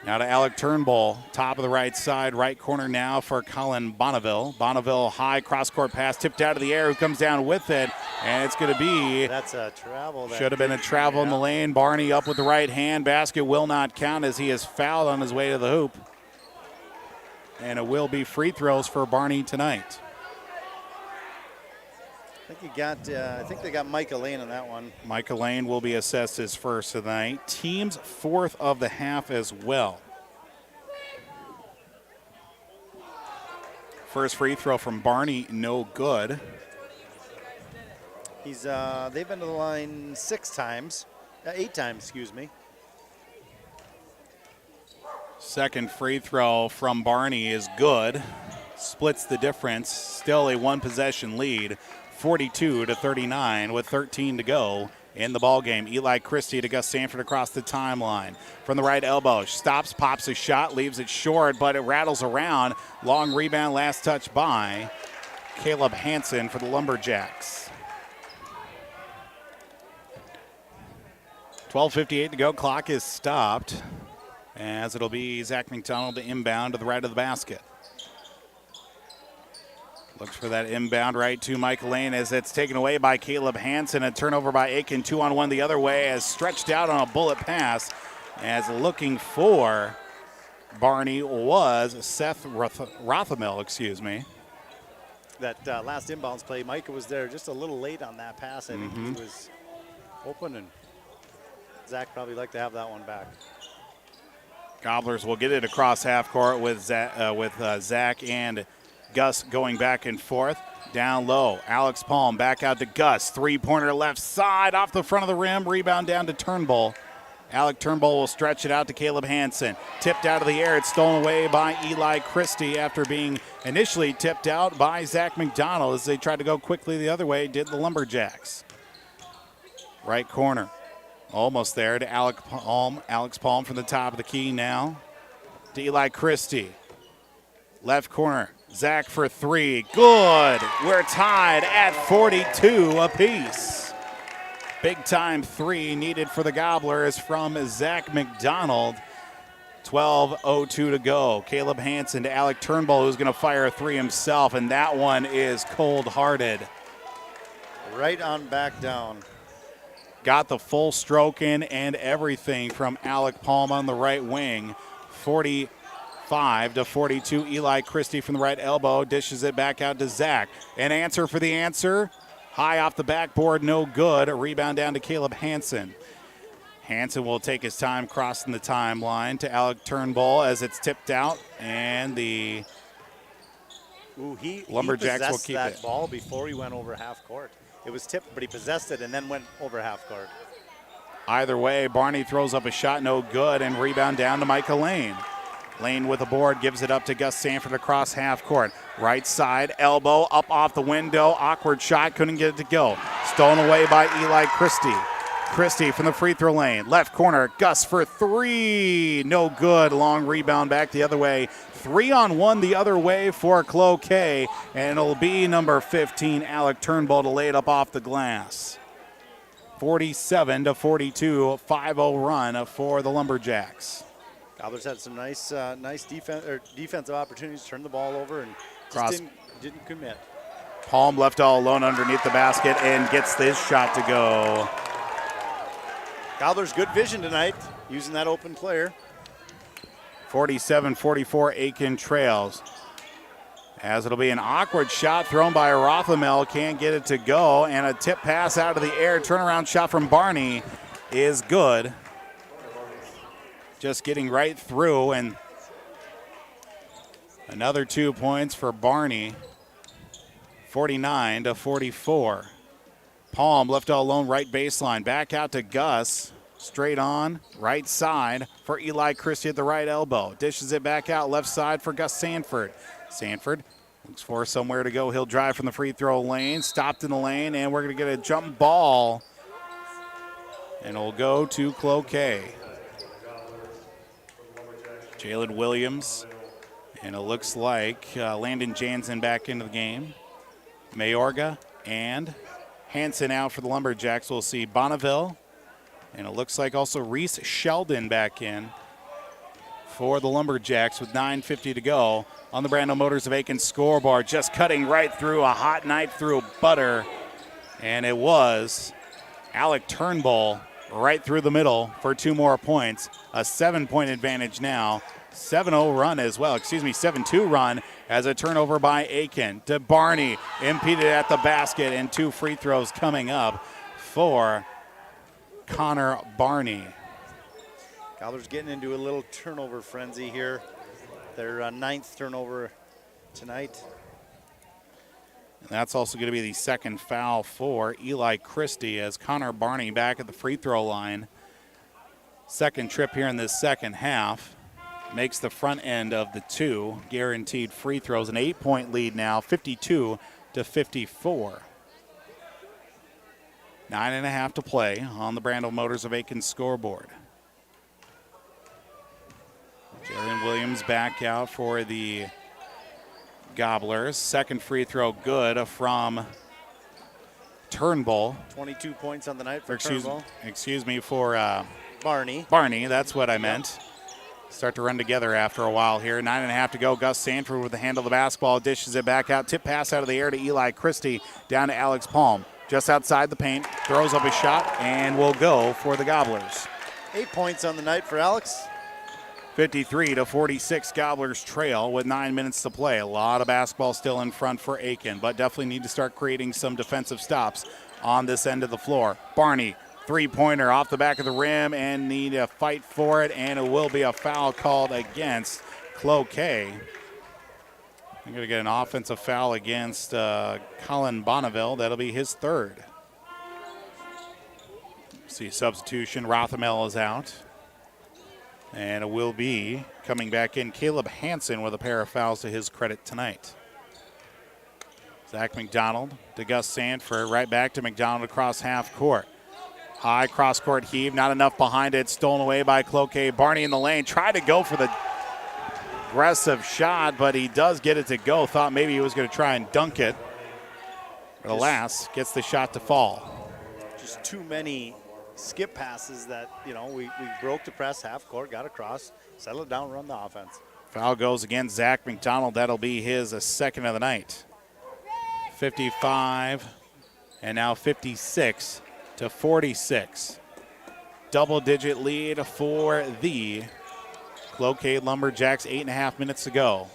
Now to Alec Turnbull, top of the right side, right corner now for Colin Bonneville. Bonneville high cross-court pass, tipped out of the air, who comes down with it, and it's going to be... That's a travel. Should have been a travel in the lane. Barney up with the right hand. Basket will not count as he is fouled on his way to the hoop. And it will be free throws for Barney tonight. I think they got Micah Lane on that one. Micah Lane will be assessed his first tonight. Team's fourth of the half as well. First free throw from Barney, no good. They've been to the line 8 times, excuse me. Second free throw from Barney is good. Splits the difference. Still a one-possession lead. 42-39 with 13 to go in the ball game. Eli Christie to Gus Sanford across the timeline. From the right elbow, stops, pops a shot, leaves it short, but it rattles around. Long rebound, last touch by Caleb Hansen for the Lumberjacks. 12:58 to go. Clock is stopped as it'll be Zach McDonald to inbound to the right of the basket. Looks for that inbound right to Michael Lane as it's taken away by Caleb Hansen. A turnover by Aitkin, 2-on-1 the other way as stretched out on a bullet pass. As looking for Barney was Seth Rothamel, excuse me. That last inbounds play, Micah was there just a little late on that pass. I think he was open, and Zach probably like to have that one back. Gobblers will get it across half court with Zach and Gus going back and forth. Down low, Alex Palm back out to Gus. Three-pointer left side off the front of the rim. Rebound down to Turnbull. Alec Turnbull will stretch it out to Caleb Hansen. Tipped out of the air. It's stolen away by Eli Christie after being initially tipped out by Zach McDonald as they tried to go quickly the other way, did the Lumberjacks. Right corner. Almost there to Alex Palm from the top of the key now to Eli Christie. Left corner. Zach for three. Good. We're tied at 42 apiece. Big time three needed for the Gobblers from Zach McDonald. 12:02 to go. Caleb Hansen to Alec Turnbull, who's going to fire a three himself, and that one is cold-hearted. Right on back down. Got the full stroke in and everything from Alec Palm on the right wing. 45-42. Eli Christie from the right elbow dishes it back out to Zach. An answer for the answer. High off the backboard, no good. A rebound down to Caleb Hansen. Hansen will take his time crossing the timeline to Alec Turnbull as it's tipped out, and the Lumberjacks will keep that it. Ball before he went over half court. It was tipped, but he possessed it and then went over half court. Either way, Barney throws up a shot, no good, and rebound down to Micah Lane. Lane with a board, gives it up to Gus Sanford across half court. Right side, elbow, up off the window. Awkward shot, couldn't get it to go. Stolen away by Eli Christie. Christie from the free throw lane. Left corner, Gus for three. No good. Long rebound back the other way. 3-on-1 the other way for Cloquet. And it'll be number 15, Alec Turnbull, to lay it up off the glass. 47-42, 5-0 run for the Lumberjacks. Gobblers had some nice defensive opportunities to turn the ball over and just didn't commit. Palm left all alone underneath the basket and gets this shot to go. Gobblers good vision tonight, using that open player. 47-44, Aitkin trails. As it'll be an awkward shot thrown by Rothamel, can't get it to go, and a tip pass out of the air. Turnaround shot from Barney is good. Just getting right through, and another 2 points for Barney. 49-44. Palm left all alone, right baseline. Back out to Gus. Straight on, right side for Eli Christie at the right elbow. Dishes it back out, left side for Gus Sanford. Sanford looks for somewhere to go. He'll drive from the free throw lane. Stopped in the lane, and we're going to get a jump ball. And it'll go to Cloquet. Jalen Williams. And it looks like Landon Jansen back into the game. Mayorga and Hansen out for the Lumberjacks. We'll see Bonneville. And it looks like also Reese Sheldon back in for the Lumberjacks with 9:50 to go on the Brando Motors of Aitkin scoreboard. Just cutting right through, a hot knife through butter. And it was Alec Turnbull right through the middle for 2 more points. A 7-point advantage now. 7-0 run as well, 7-2 run as a turnover by Aitkin to Barney. Impeded at the basket, and 2 free throws coming up for Connor Barney. Gobblers getting into a little turnover frenzy here. Their 9th turnover tonight. And that's also going to be the 2nd foul for Eli Christie as Connor Barney back at the free throw line. 2nd trip here in this second half. Makes the front end of the 2 guaranteed free throws. An 8-point lead now, 52 to 54. 9.5 to play on the Brando Motors of Aitkin scoreboard. Jalen Williams back out for the Gobblers. 2nd free throw good from Turnbull. 22 points on the night for Turnbull. Excuse me, for Barney. Barney, that's what I meant. Start to run together after a while here. 9.5 to go. Gus Sanford with the handle of the basketball. Dishes it back out. Tip pass out of the air to Eli Christie. Down to Alex Palm. Just outside the paint. Throws up a shot and will go for the Gobblers. 8 points on the night for Alex. 53 to 46. Gobblers trail with 9 minutes to play. A lot of basketball still in front for Aitkin, but definitely need to start creating some defensive stops on this end of the floor. Barney. 3-pointer off the back of the rim and need a fight for it, and it will be a foul called against Cloquet. I'm going to get an offensive foul against Colin Bonneville. That'll be his 3rd. See substitution. Rothamel is out. And it will be coming back in Caleb Hansen with a pair of fouls to his credit tonight. Zach McDonald to Gus Sanford. Right back to McDonald across half court. High cross-court heave, not enough behind it. Stolen away by Cloquet. Barney in the lane. Tried to go for the aggressive shot, but he does get it to go. Thought maybe he was going to try and dunk it. But alas, gets the shot to fall. Just too many skip passes that, we broke the press half court, got across, settle it down, run the offense. Foul goes against Zach McDonald. That'll be his 2nd of the night. 55 and now 56 to 46. Double-digit lead for the Cloquet Lumberjacks. 8.5 minutes to go.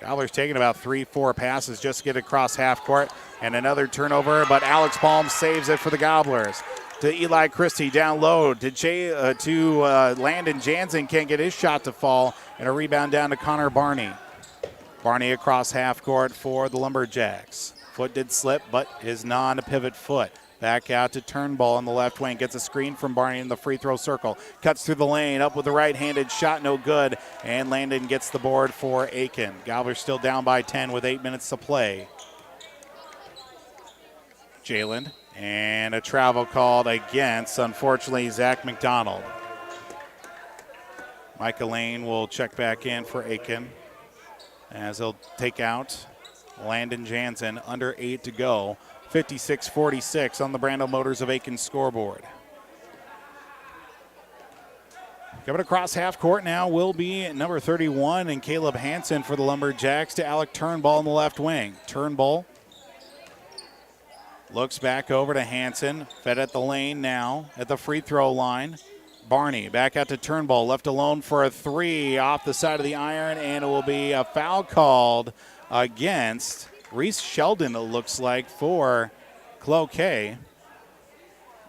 Gobblers taking about 3-4 passes just to get across half court. And another turnover, but Alex Palm saves it for the Gobblers. To Eli Christie, down low to Landon Jansen. Can't get his shot to fall. And a rebound down to Connor Barney. Barney across half court for the Lumberjacks. Foot did slip, but his non-pivot foot. Back out to Turnbull on the left wing. Gets a screen from Barney in the free throw circle. Cuts through the lane. Up with the right-handed shot. No good. And Landon gets the board for Aitkin. Gobblers still down by 10 with 8 minutes to play. Jalen. And a travel called against, unfortunately, Zach McDonald. Micah Lane will check back in for Aitkin as he'll take out Landon Jansen. Under 8 to go. 56-46 on the Brando Motors of Aitkin scoreboard. Coming across half court now will be number 31 and Caleb Hansen for the Lumberjacks to Alec Turnbull in the left wing. Turnbull looks back over to Hansen. Fed at the lane now at the free throw line. Barney back out to Turnbull. Left alone for a 3 off the side of the iron, and it will be a foul called against Reese Sheldon, it looks like, for Cloquet.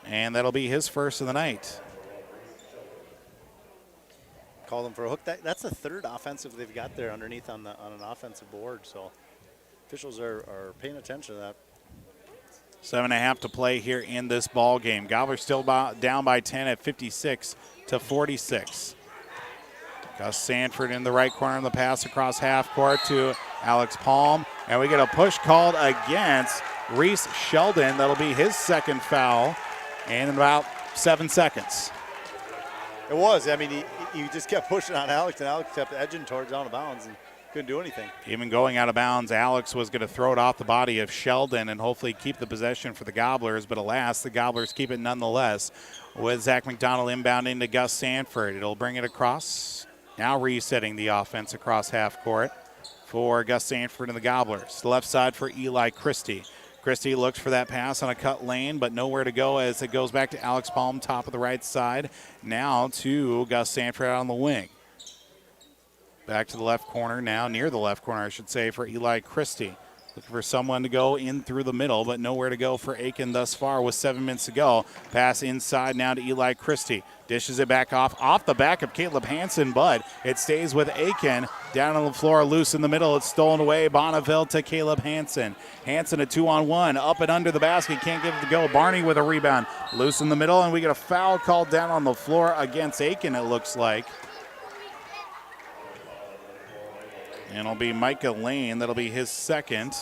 And that'll be his 1st of the night. Call them for a hook. That's the 3rd offensive they've got there underneath on an offensive board. So officials are paying attention to that. 7.5 to play here in this ball game. Gobblers still down by 10 at 56-46. Gus Sanford in the right corner, the pass across half court to Alex Palm. And we get a push called against Reese Sheldon. That'll be his second foul in about 7 seconds. It was. I mean, he just kept pushing on Alex, and Alex kept edging towards out of bounds and couldn't do anything. Even going out of bounds, Alex was going to throw it off the body of Sheldon and hopefully keep the possession for the Gobblers, but alas, the Gobblers keep it nonetheless with Zach McDonald inbounding to Gus Sanford. It'll bring it across. Now resetting the offense across half court for Gus Sanford and the Gobblers. The left side for Eli Christie. Christie looks for that pass on a cut lane, but nowhere to go as it goes back to Alex Palm, top of the right side. Now to Gus Sanford out on the wing. Back to the left corner now, near the left corner, I should say, for Eli Christie. Looking for someone to go in through the middle, but nowhere to go for Aitkin thus far with 7 minutes to go. Pass inside now to Eli Christie. Dishes it back off the back of Caleb Hansen, but it stays with Aitkin. Down on the floor, loose in the middle. It's stolen away. Bonneville to Caleb Hansen. Hansen a 2-on-1, up and under the basket. Can't get it to go. Barney with a rebound. Loose in the middle, and we get a foul called down on the floor against Aitkin, it looks like. And it'll be Micah Lane. That'll be his second.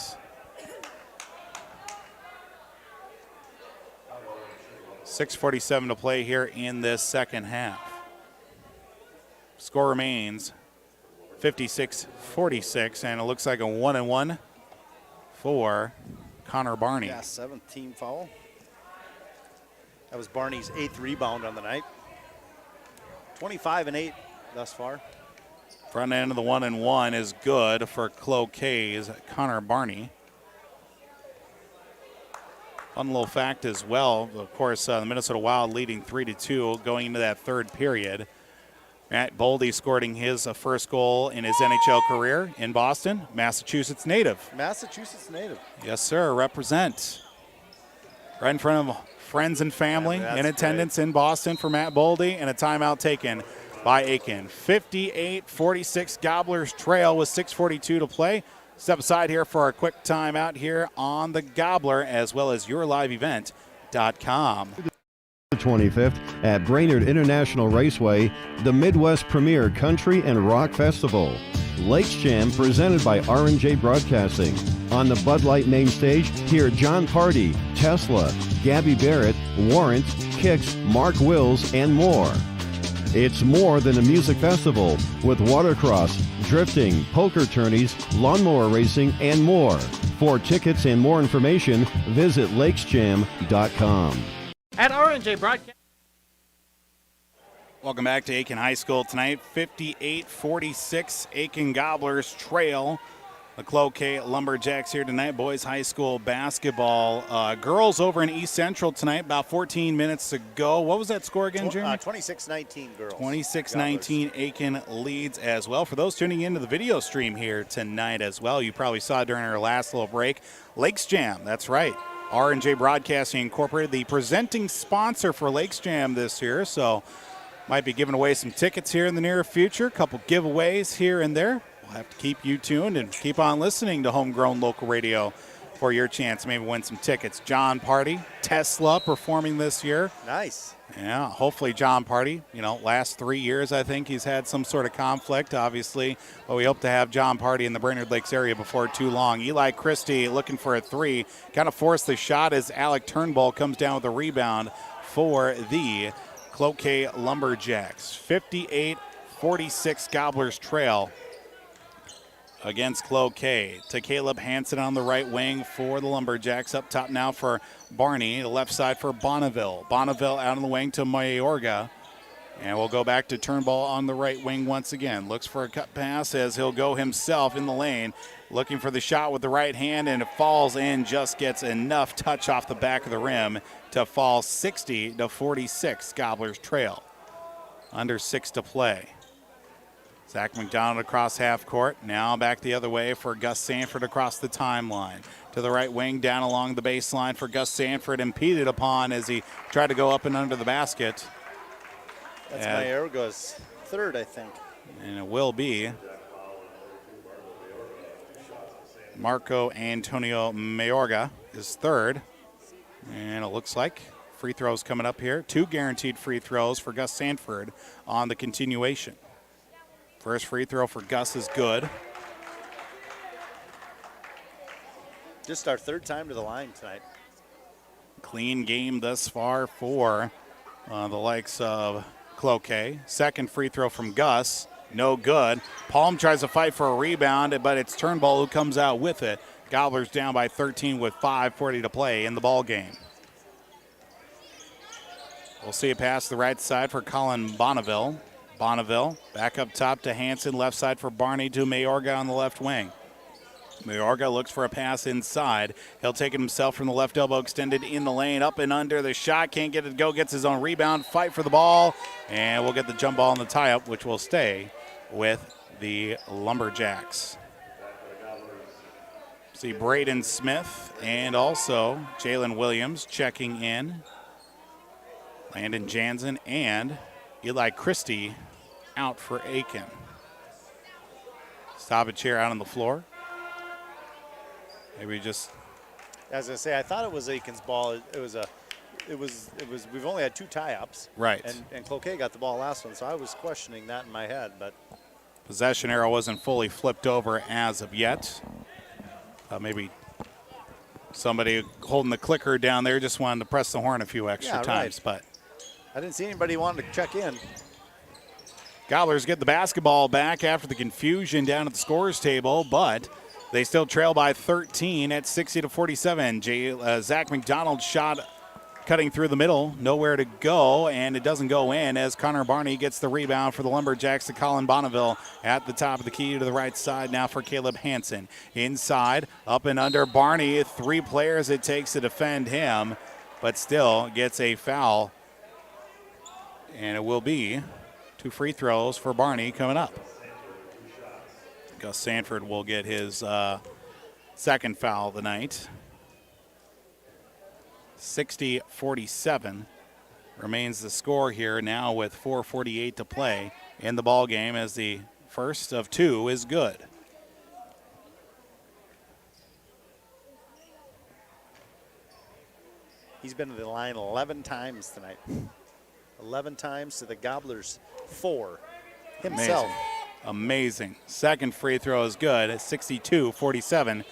.6:47 to play here in this second half. Score remains 56-46, and it looks like a 1-and-1 for Connor Barney. Yeah, 7th team foul. That was Barney's 8th rebound on the night. 25-8 thus far. Front end of the 1-and-1 is good for Cloquet's Connor Barney. Fun little fact as well, of course, the Minnesota Wild leading 3-2 going into that third period. Matt Boldy scoring his first goal in his NHL career in Boston, Massachusetts native. Massachusetts native. Yes, sir, represent. Right in front of friends and family in attendance in Boston for Matt Boldy, and a timeout taken by Aitkin. 58-46, Gobblers trail with 6:42 to play. Step aside here for a quick timeout here on the Gobbler, as well as yourliveevent.com. The 25th at Brainerd International Raceway, the Midwest Premier Country and Rock Festival. Lakes Jam presented by R&J Broadcasting. On the Bud Light main stage, hear John Party, Tesla, Gabby Barrett, Warrant, Kix, Mark Wills, and more. It's more than a music festival with watercross, drifting, poker tourneys, lawnmower racing, and more. For tickets and more information, visit lakesjam.com. At R&J Broadcast. Welcome back to Aitkin High School tonight. 58-46, Aitkin Gobblers trail the Cloquet Lumberjacks here tonight. Boys high school basketball. Girls over in East Central tonight, about 14 minutes to go. What was that score again, Jeremy? 26-19 girls. 26-19, Aitkin leads as well. For those tuning into the video stream here tonight as well, you probably saw during our last little break, Lakes Jam, that's right. R&J Broadcasting Incorporated, the presenting sponsor for Lakes Jam this year, so might be giving away some tickets here in the near future. A couple giveaways here and there. We'll have to keep you tuned and keep on listening to homegrown local radio for your chance to maybe win some tickets. John Party, Tesla performing this year. Nice. Yeah, hopefully John Party, last 3 years I think he's had some sort of conflict, obviously. But we hope to have John Party in the Brainerd Lakes area before too long. Eli Christie looking for a three. Kind of forced the shot as Alec Turnbull comes down with a rebound for the Cloquet Lumberjacks. 58-46 Gobblers trail against Cloquet. To Caleb Hansen on the right wing for the Lumberjacks. Up top now for Barney. The left side for Bonneville. Bonneville out on the wing to Mayorga. And we'll go back to Turnbull on the right wing once again. Looks for a cut pass as he'll go himself in the lane. Looking for the shot with the right hand, and it falls in. Just gets enough touch off the back of the rim to fall 60-46. Gobblers trail. Under 6 to play. Zach McDonald across half court. Now back the other way for Gus Sanford across the timeline. To the right wing, down along the baseline for Gus Sanford. Impeded upon as he tried to go up and under the basket. That's Mayorga's third, I think. And it will be Marco Antonio Mayorga, his third. And it looks like free throws coming up here. 2 guaranteed free throws for Gus Sanford on the continuation. First free throw for Gus is good. Just our 3rd time to the line tonight. Clean game thus far for the likes of Cloquet. Second free throw from Gus, no good. Palm tries to fight for a rebound, but it's Turnbull who comes out with it. Gobblers down by 13 with 5:40 to play in the ball game. We'll see a pass to the right side for Colin Bonneville. Bonneville back up top to Hanson, left side for Barney to Mayorga on the left wing. Mayorga looks for a pass inside. He'll take it himself from the left elbow, extended in the lane, up and under the shot. Can't get it to go, gets his own rebound, fight for the ball, and we'll get the jump ball in the tie-up, which will stay with the Lumberjacks. See Braden Smith and also Jalen Williams checking in. Landon Jansen and Eli Christie out for Aitkin. Stoppage here out on the floor. Maybe just. As I say, I thought it was Aitkin's ball. We've only had 2 tie-ups. Right. And Cloquet got the ball last one, so I was questioning that in my head. But possession arrow wasn't fully flipped over as of yet. Maybe somebody holding the clicker down there just wanted to press the horn a few extra times, but I didn't see anybody wanting to check in. Gobblers get the basketball back after the confusion down at the scorer's table, but they still trail by 13 at 60-47. Zach McDonald's shot cutting through the middle, nowhere to go, and it doesn't go in as Connor Barney gets the rebound for the Lumberjacks to Colin Bonneville at the top of the key to the right side now for Caleb Hansen. Inside, up and under Barney, 3 players it takes to defend him, but still gets a foul, and it will be 2 free throws for Barney coming up. Gus Sanford will get his second foul of the night. 60-47 remains the score here now with 4:48 to play in the ball game as the first of 2 is good. He's been to the line 11 times tonight. 11 times to the Gobblers 4 himself. Amazing. Second free throw is good at 62-47.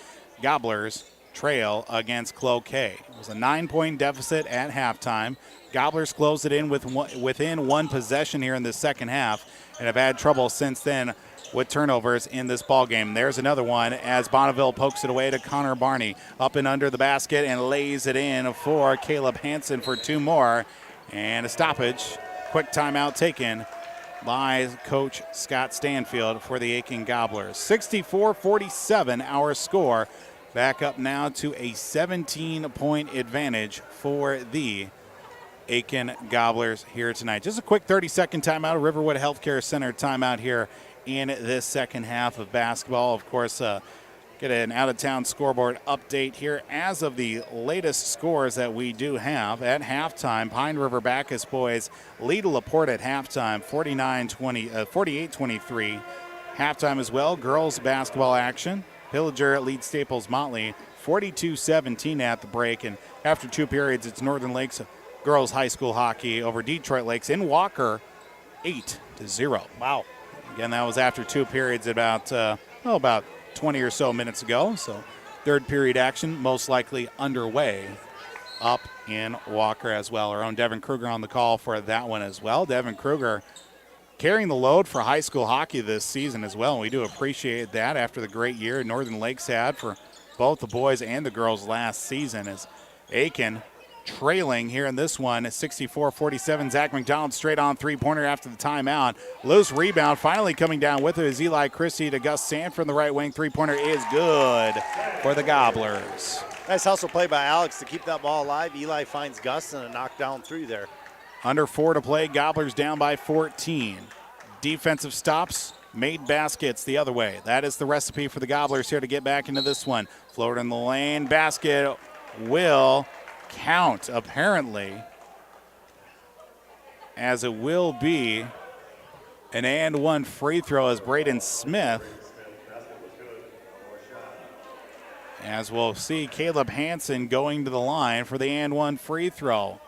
Gobblers trail against Cloquet. It was a 9-point deficit at halftime. Gobblers closed it in within 1 possession here in the second half and have had trouble since then with turnovers in this ball game. There's another one as Bonneville pokes it away to Connor Barney. Up and under the basket and lays it in for Caleb Hansen for 2 more. And a stoppage. Quick timeout taken by Coach Scott Stanfield for the Aitkin Gobblers. 64-47 our score. Back up now to a 17-point advantage for the Aitkin Gobblers here tonight. Just a quick 30-second timeout. Riverwood Healthcare Center timeout here in this second half of basketball. Of course, get an out-of-town scoreboard update here as of the latest scores that we do have at halftime. Pine River Bacchus boys lead LaPorte at halftime, 48-23. Halftime as well, girls basketball action. Pillager leads Staples Motley 42-17 at the break. And after 2 periods, it's Northern Lakes girls high school hockey over Detroit Lakes in Walker 8-0. Wow. Again, that was after 2 periods about 20 or so minutes ago. So 3rd period action most likely underway up in Walker as well. Our own Devin Kruger on the call for that one as well. Devin Kruger carrying the load for high school hockey this season as well. And we do appreciate that after the great year Northern Lakes had for both the boys and the girls last season, as Aitkin trailing here in this one at 64-47. Zach McDonald straight on 3-pointer after the timeout. Loose rebound finally coming down with it is Eli Christie to Gus Sanford from the right wing. 3-pointer is good for the Gobblers. Nice hustle play by Alex to keep that ball alive. Eli finds Gus and a knockdown 3 there. Under 4 to play. Gobblers down by 14. Defensive stops, made baskets the other way. That is the recipe for the Gobblers here to get back into this one. Floater in the lane. Basket will count, apparently, as it will be an and 1 free throw as Braden Smith as we'll see Caleb Hansen going to the line for the and one free throw.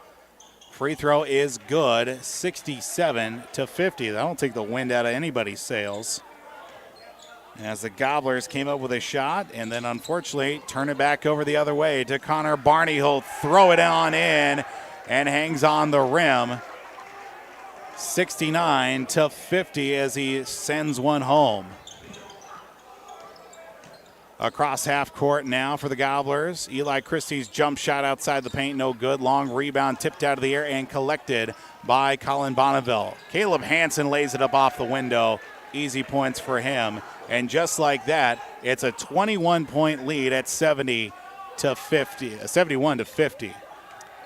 Free throw is good, 67-50. That'll take the wind out of anybody's sails. As the Gobblers came up with a shot and then unfortunately turn it back over the other way to Connor Barney. He'll throw it on in and hangs on the rim. 69-50 as he sends one home. Across half court now for the Gobblers. Eli Christie's jump shot outside the paint, no good. Long rebound tipped out of the air and collected by Colin Bonneville. Caleb Hansen lays it up off the window. Easy points for him. And just like that, it's a 21-point lead at 71-50.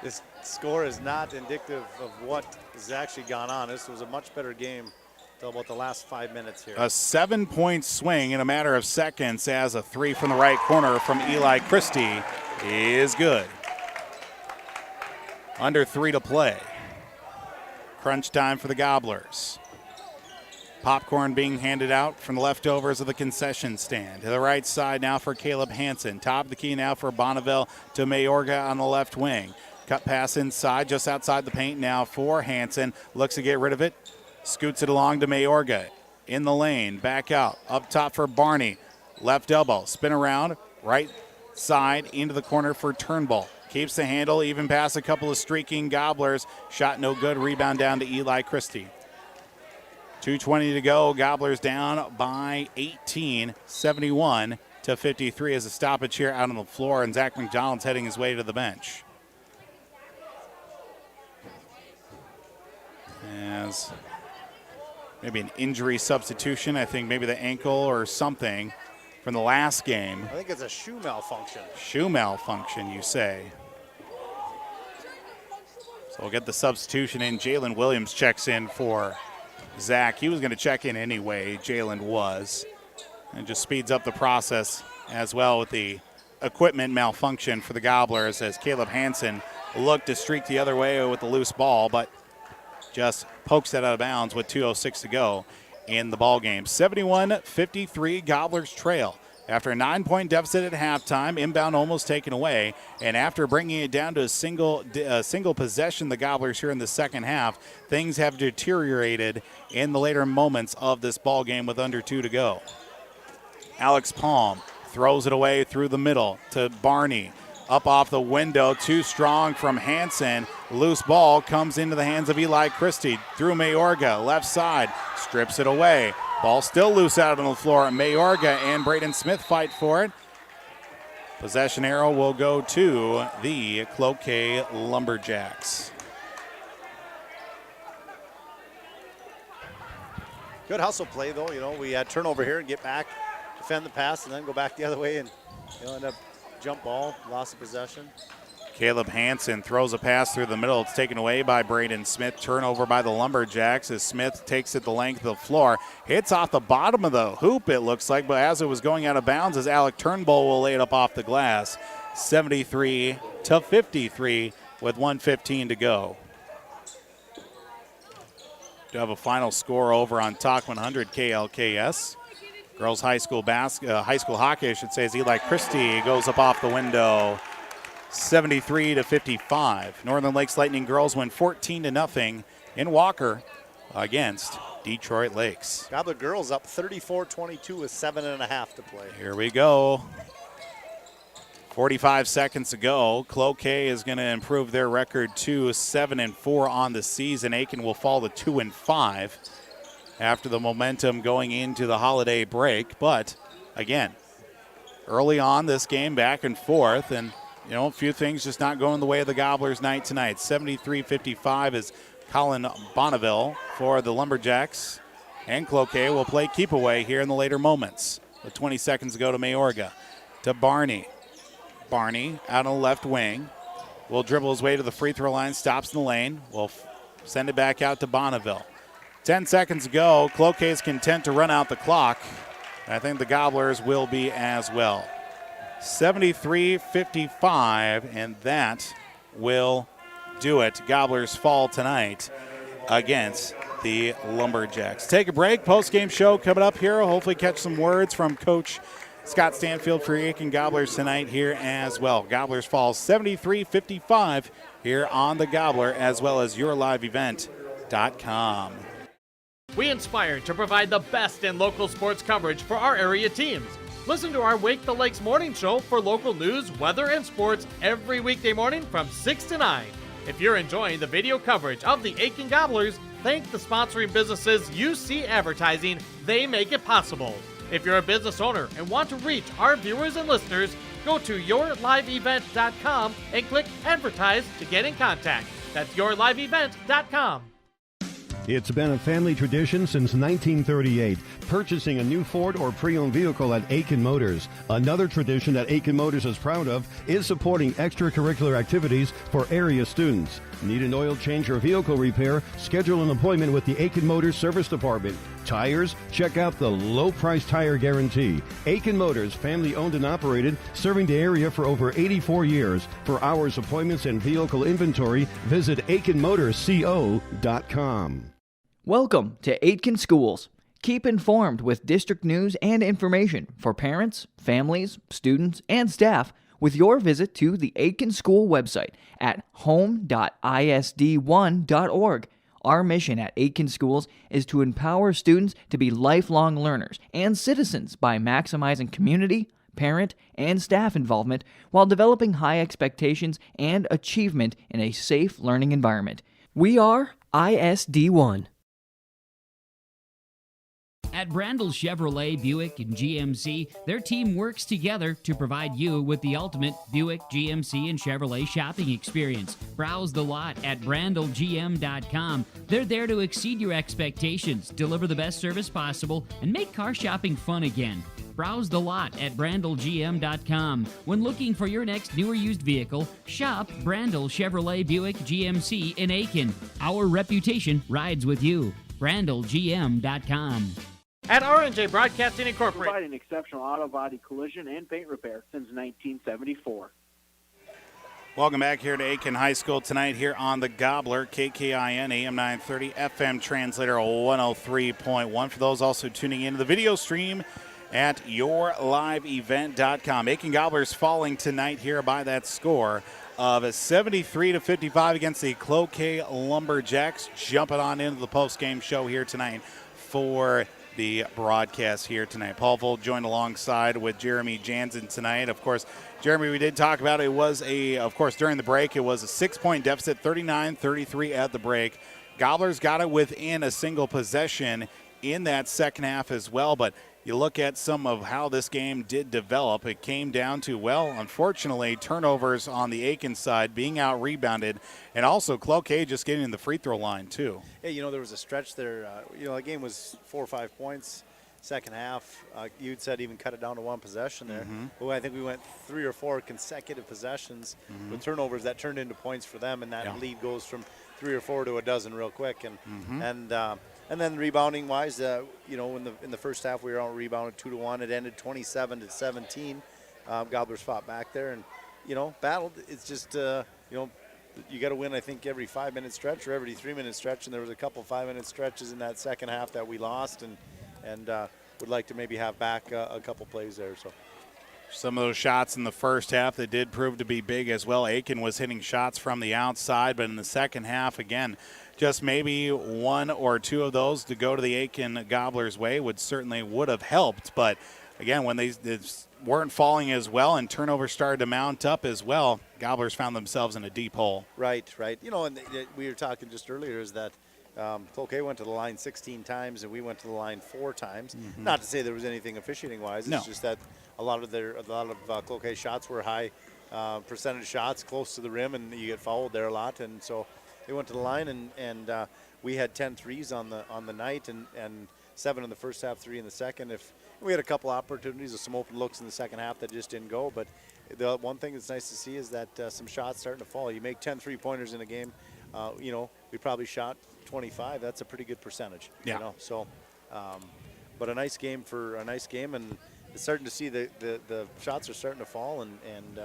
This score is not indicative of what has actually gone on. This was a much better game until about the last 5 minutes here. A 7-point swing in a matter of seconds as a three from the right corner from Eli Christie is good. Under 3 to play. Crunch time for the Gobblers. Popcorn being handed out from the leftovers of the concession stand. To the right side now for Caleb Hansen. Top of the key now for Bonneville to Mayorga on the left wing. Cut pass inside, just outside the paint now for Hansen. Looks to get rid of it. Scoots it along to Mayorga. In the lane, back out. Up top for Barney. Left elbow, spin around. Right side into the corner for Turnbull. Keeps the handle, even past a couple of streaking Gobblers. Shot no good, rebound down to Eli Christie. 2:20 to go. Gobblers down by 18, 71-53 as a stoppage here out on the floor, and Zach McDonald's heading his way to the bench. As maybe an injury substitution, I think maybe the ankle or something from the last game. I think it's a shoe malfunction. Shoe malfunction, you say. So we'll get the substitution in. Jalen Williams checks in for Zach. He was going to check in anyway, Jalen was. And just speeds up the process as well with the equipment malfunction for the Gobblers as Caleb Hansen looked to streak the other way with the loose ball, but just pokes that out of bounds with 2:06 to go in the ball game. 71-53, Gobblers trail. After a 9-point deficit at halftime, inbound almost taken away, and after bringing it down to a single possession, the Gobblers here in the second half, things have deteriorated in the later moments of this ball game with under 2 to go. Alex Palm throws it away through the middle to Barney. Up off the window, too strong from Hansen. Loose ball comes into the hands of Eli Christie. Through Mayorga, left side, strips it away. Ball still loose out on the floor. Mayorga and Braden Smith fight for it. Possession arrow will go to the Cloquet Lumberjacks. Good hustle play, though. You know, we had turnover here and get back, defend the pass, and then go back the other way and end up jump ball, loss of possession. Caleb Hansen throws a pass through the middle. It's taken away by Braden Smith. Turnover by the Lumberjacks as Smith takes it the length of the floor. Hits off the bottom of the hoop, it looks like, but as it was going out of bounds, as Alec Turnbull will lay it up off the glass. 73-53 with 1:15 to go. Do have a final score over on Talk 100 KLKS. Girls high school hockey, I should say, as Eli Christie goes up off the window. 73-55. Northern Lakes Lightning girls win 14-0 in Walker against Detroit Lakes. Gobbler girls up 34-22 with 7.5 to play. Here we go. 45 seconds to go. Cloquet is going to improve their record to 7-4 on the season. Aitkin will fall to 2-5 after the momentum going into the holiday break. But again, early on this game, back and forth, and a few things just not going the way of the Gobblers night tonight. 73-55 is Colin Bonneville for the Lumberjacks. And Cloquet will play keep away here in the later moments. With 20 seconds to go to Mayorga. To Barney. Barney out on the left wing. Will dribble his way to the free throw line. Stops in the lane. Will send it back out to Bonneville. 10 seconds to go. Cloquet is content to run out the clock. I think the Gobblers will be as well. 73-55, and that will do it. Gobblers fall tonight against the Lumberjacks. Take a break. Post-game show coming up here. Hopefully catch some words from Coach Scott Stanfield for Aitkin Gobblers tonight here as well. Gobblers fall 73-55 here on the Gobbler, as well as yourliveevent.com. We inspire to provide the best in local sports coverage for our area teams. Listen to our Wake the Lakes morning show for local news, weather, and sports every weekday morning from 6 to 9. If you're enjoying the video coverage of the Aitkin Gobblers, thank the sponsoring businesses UC Advertising. They make it possible. If you're a business owner and want to reach our viewers and listeners, go to yourliveevent.com and click Advertise to get in contact. That's yourliveevent.com. It's been a family tradition since 1938, purchasing a new Ford or pre-owned vehicle at Aitkin Motors. Another tradition that Aitkin Motors is proud of is supporting extracurricular activities for area students. Need an oil change or vehicle repair? Schedule an appointment with the Aitkin Motors Service Department. Tires? Check out the low price tire guarantee. Aitkin Motors, family owned and operated, serving the area for over 84 years. For hours, appointments, and vehicle inventory, visit AitkinMotorsCO.com. Welcome to Aitkin Schools. Keep informed with district news and information for parents, families, students, and staff with your visit to the Aitkin School website at home.isd1.org. Our mission at Aitkin Schools is to empower students to be lifelong learners and citizens by maximizing community, parent, and staff involvement while developing high expectations and achievement in a safe learning environment. We are ISD1. At Brandel Chevrolet, Buick, and GMC, their team works together to provide you with the ultimate Buick, GMC, and Chevrolet shopping experience. Browse the lot at brandelgm.com. They're there to exceed your expectations, deliver the best service possible, and make car shopping fun again. Browse the lot at brandelgm.com. When looking for your next new or used vehicle, shop Brandel Chevrolet, Buick, GMC in Aitkin. Our reputation rides with you. brandelgm.com. At R&J Broadcasting Incorporated, providing exceptional auto body collision and paint repair since 1974. Welcome back here to Aitkin High School tonight here on the Gobbler, KKIN, AM 930, FM translator 103.1. For those also tuning in to the video stream at yourliveevent.com. Aitkin Gobblers falling tonight here by that score of 73-55 against the Cloquet Lumberjacks. Jumping on into the post-game show here tonight for the broadcast here tonight. Paul Vold joined alongside with Jeremy Jansen tonight. Of course, Jeremy, we did talk about it was during the break, it was a 6-point deficit, 39-33 at the break. Gobblers got it within a single possession in that second half as well, but you look at some of how this game did develop. It came down to, unfortunately, turnovers on the Aitkin side, being out-rebounded, and also Cloquet just getting in the free throw line, too. Hey, there was a stretch there. The game was 4 or 5 points. Second half, you'd said even cut it down to one possession there. Mm-hmm. But I think we went 3 or 4 consecutive possessions with turnovers that turned into points for them, and that lead goes from 3 or 4 to a dozen real quick. And then rebounding wise, in the first half we were on rebounded 2-1. It ended 27-17. Gobblers fought back there and battled. It's just you got to win, I think, every 5-minute stretch or every 3-minute stretch, and there was a couple 5-minute stretches in that second half that we lost, and would like to maybe have back a couple plays there. So some of those shots in the first half that did prove to be big as well. Aitkin was hitting shots from the outside, but in the second half, again, just maybe 1 or 2 of those to go to the Aitkin Gobblers' way would have helped. But again, when they weren't falling as well and turnovers started to mount up as well, Gobblers found themselves in a deep hole. Right. And we were talking just earlier is that Cloquet went to the line 16 times and we went to the line 4 times. Mm-hmm. Not to say there was anything officiating-wise. It's just that a lot of Cloquet shots were high percentage shots close to the rim, and you get fouled there a lot. And so they went to the line, and we had 10 threes on the night, and 7 in the first half, 3 in the second. If we had a couple opportunities of some open looks in the second half that just didn't go, but the one thing that's nice to see is that some shots starting to fall. You make 10 3-pointers in a game, we probably shot 25. That's a pretty good percentage. Yeah. So, but a nice game, and it's starting to see the shots are starting to fall, and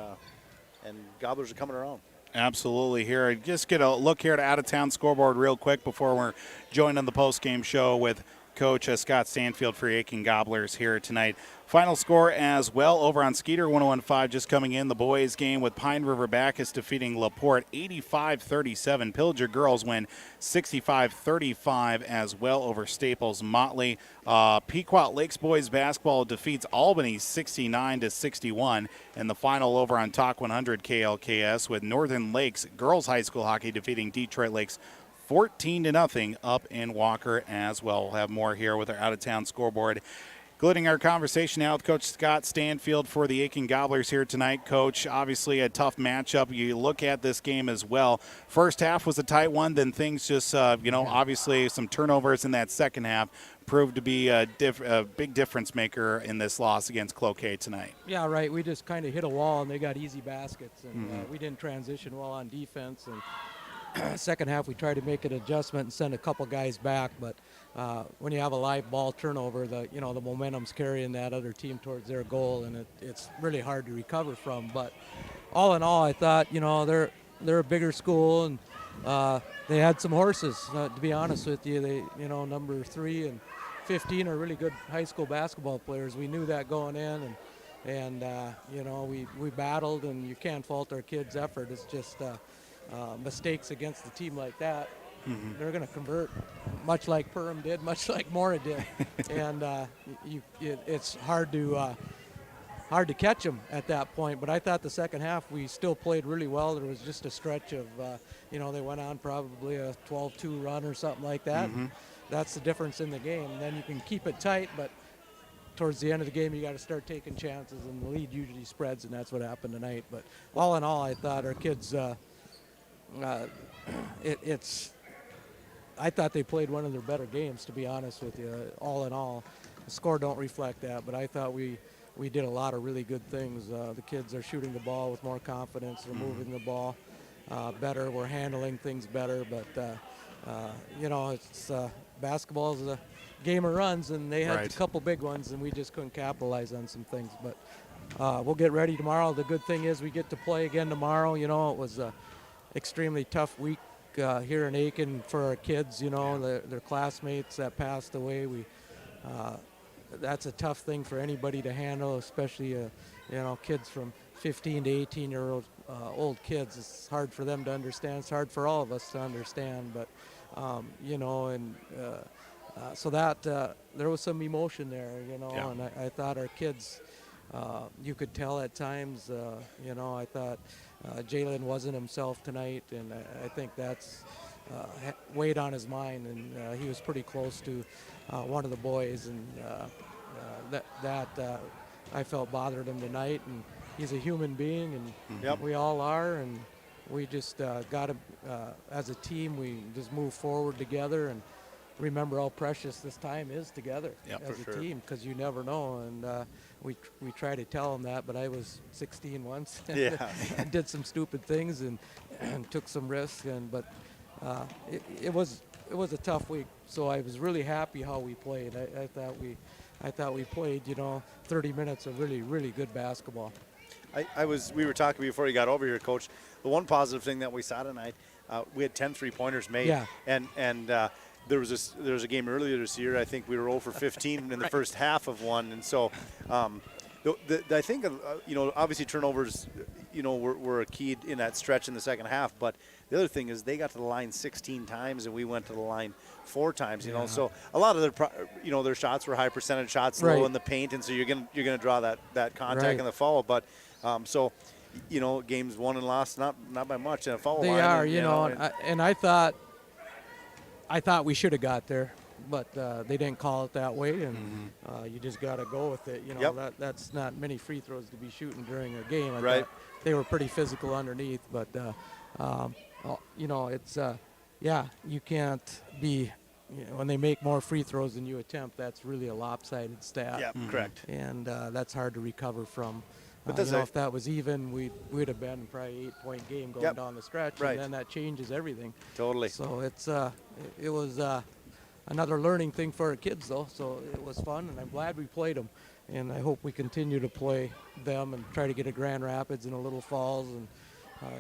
Gobblers are coming around. Absolutely. Here, just get a look here at out-of-town scoreboard real quick before we're joined on the post-game show with Coach Scott Stanfield for Aitkin Gobblers here tonight. Final score as well over on Skeeter 101.5 just coming in. The boys game with Pine River Bacchus defeating LaPorte 85-37. Pillager girls win 65-35 as well over Staples Motley. Pequot Lakes boys basketball defeats Albany 69-61. And the final over on Talk 100 KLKS with Northern Lakes girls high school hockey defeating Detroit Lakes 14-0 up in Walker as well. We'll have more here with our out-of-town scoreboard. Concluding our conversation now with Coach Scott Stanfield for the Aitkin Gobblers here tonight. Coach, obviously a tough matchup. You look at this game as well. First half was a tight one, then things just, obviously some turnovers in that second half proved to be a big difference maker in this loss against Cloquet tonight. Yeah, right. We just kind of hit a wall, and they got easy baskets, and we didn't transition well on defense. And second half, we tried to make an adjustment and send a couple guys back, but when you have a live ball turnover, the momentum's carrying that other team towards their goal, and it's really hard to recover from. But all in all, I thought, they're a bigger school, and they had some horses. To be honest with you, they, number 3 and 15 are really good high school basketball players. We knew that going in, and we battled, and you can't fault our kids' effort. It's just mistakes against a team like that, they're going to convert, much like Perham did, much like Mora did, and it's hard to catch them at that point. But I thought the second half we still played really well. There was just a stretch of, they went on probably a 12-2 run or something like that. That's the difference in the game. And then you can keep it tight, but towards the end of the game, you got to start taking chances, and the lead usually spreads, and that's what happened tonight. But all in all, I thought our kids. I thought they played one of their better games, to be honest with you. All in all, the score don't reflect that, but I thought we did a lot of really good things. The kids are shooting the ball with more confidence. They're moving the ball better. We're handling things better. But it's basketball is a game of runs, and they had a couple big ones, and we just couldn't capitalize on some things. But we'll get ready tomorrow. The good thing is we get to play again tomorrow. It was extremely tough week here in Aitkin for our kids, their classmates that passed away. That's a tough thing for anybody to handle, especially kids from 15 to 18-year-old kids. It's hard for them to understand. It's hard for all of us to understand, but so that there was some emotion there, and I thought our kids, you could tell at times, I thought Jalen wasn't himself tonight, and I think that's weighed on his mind, and he was pretty close to one of the boys, and that I felt bothered him tonight. And he's a human being, and we all are, and we just got to, as a team, we just move forward together and remember how precious this time is together as a team, because you never know. And we try to tell them that, but I was 16 once and did some stupid things and took some risks. But it was a tough week. So I was really happy how we played. I thought we played 30 minutes of really, really good basketball. We were talking before you got over here, Coach. The one positive thing that we saw tonight, we had 10 three-pointers made, and there was a game earlier this year. I think we were 0 for 15 in the first half of one, and so I think obviously turnovers were a key in that stretch in the second half. But the other thing is they got to the line 16 times and we went to the line 4 times. So a lot of their shots were high percentage shots, low in the paint, and so you're gonna draw that contact and the foul. But games won and lost not by much in a foul line. They are, and I thought we should have got there, but they didn't call it that way, and you just got to go with it. That's not many free throws to be shooting during a game. I thought they were pretty physical underneath, but it's you can't be. When they make more free throws than you attempt, that's really a lopsided stat. Yeah, correct. And that's hard to recover from. But if that was even, we'd have been probably 8-point game going down the stretch, and then that changes everything. Totally. So it was another learning thing for our kids, though. So it was fun, and I'm glad we played them, and I hope we continue to play them and try to get a Grand Rapids and a Little Falls, and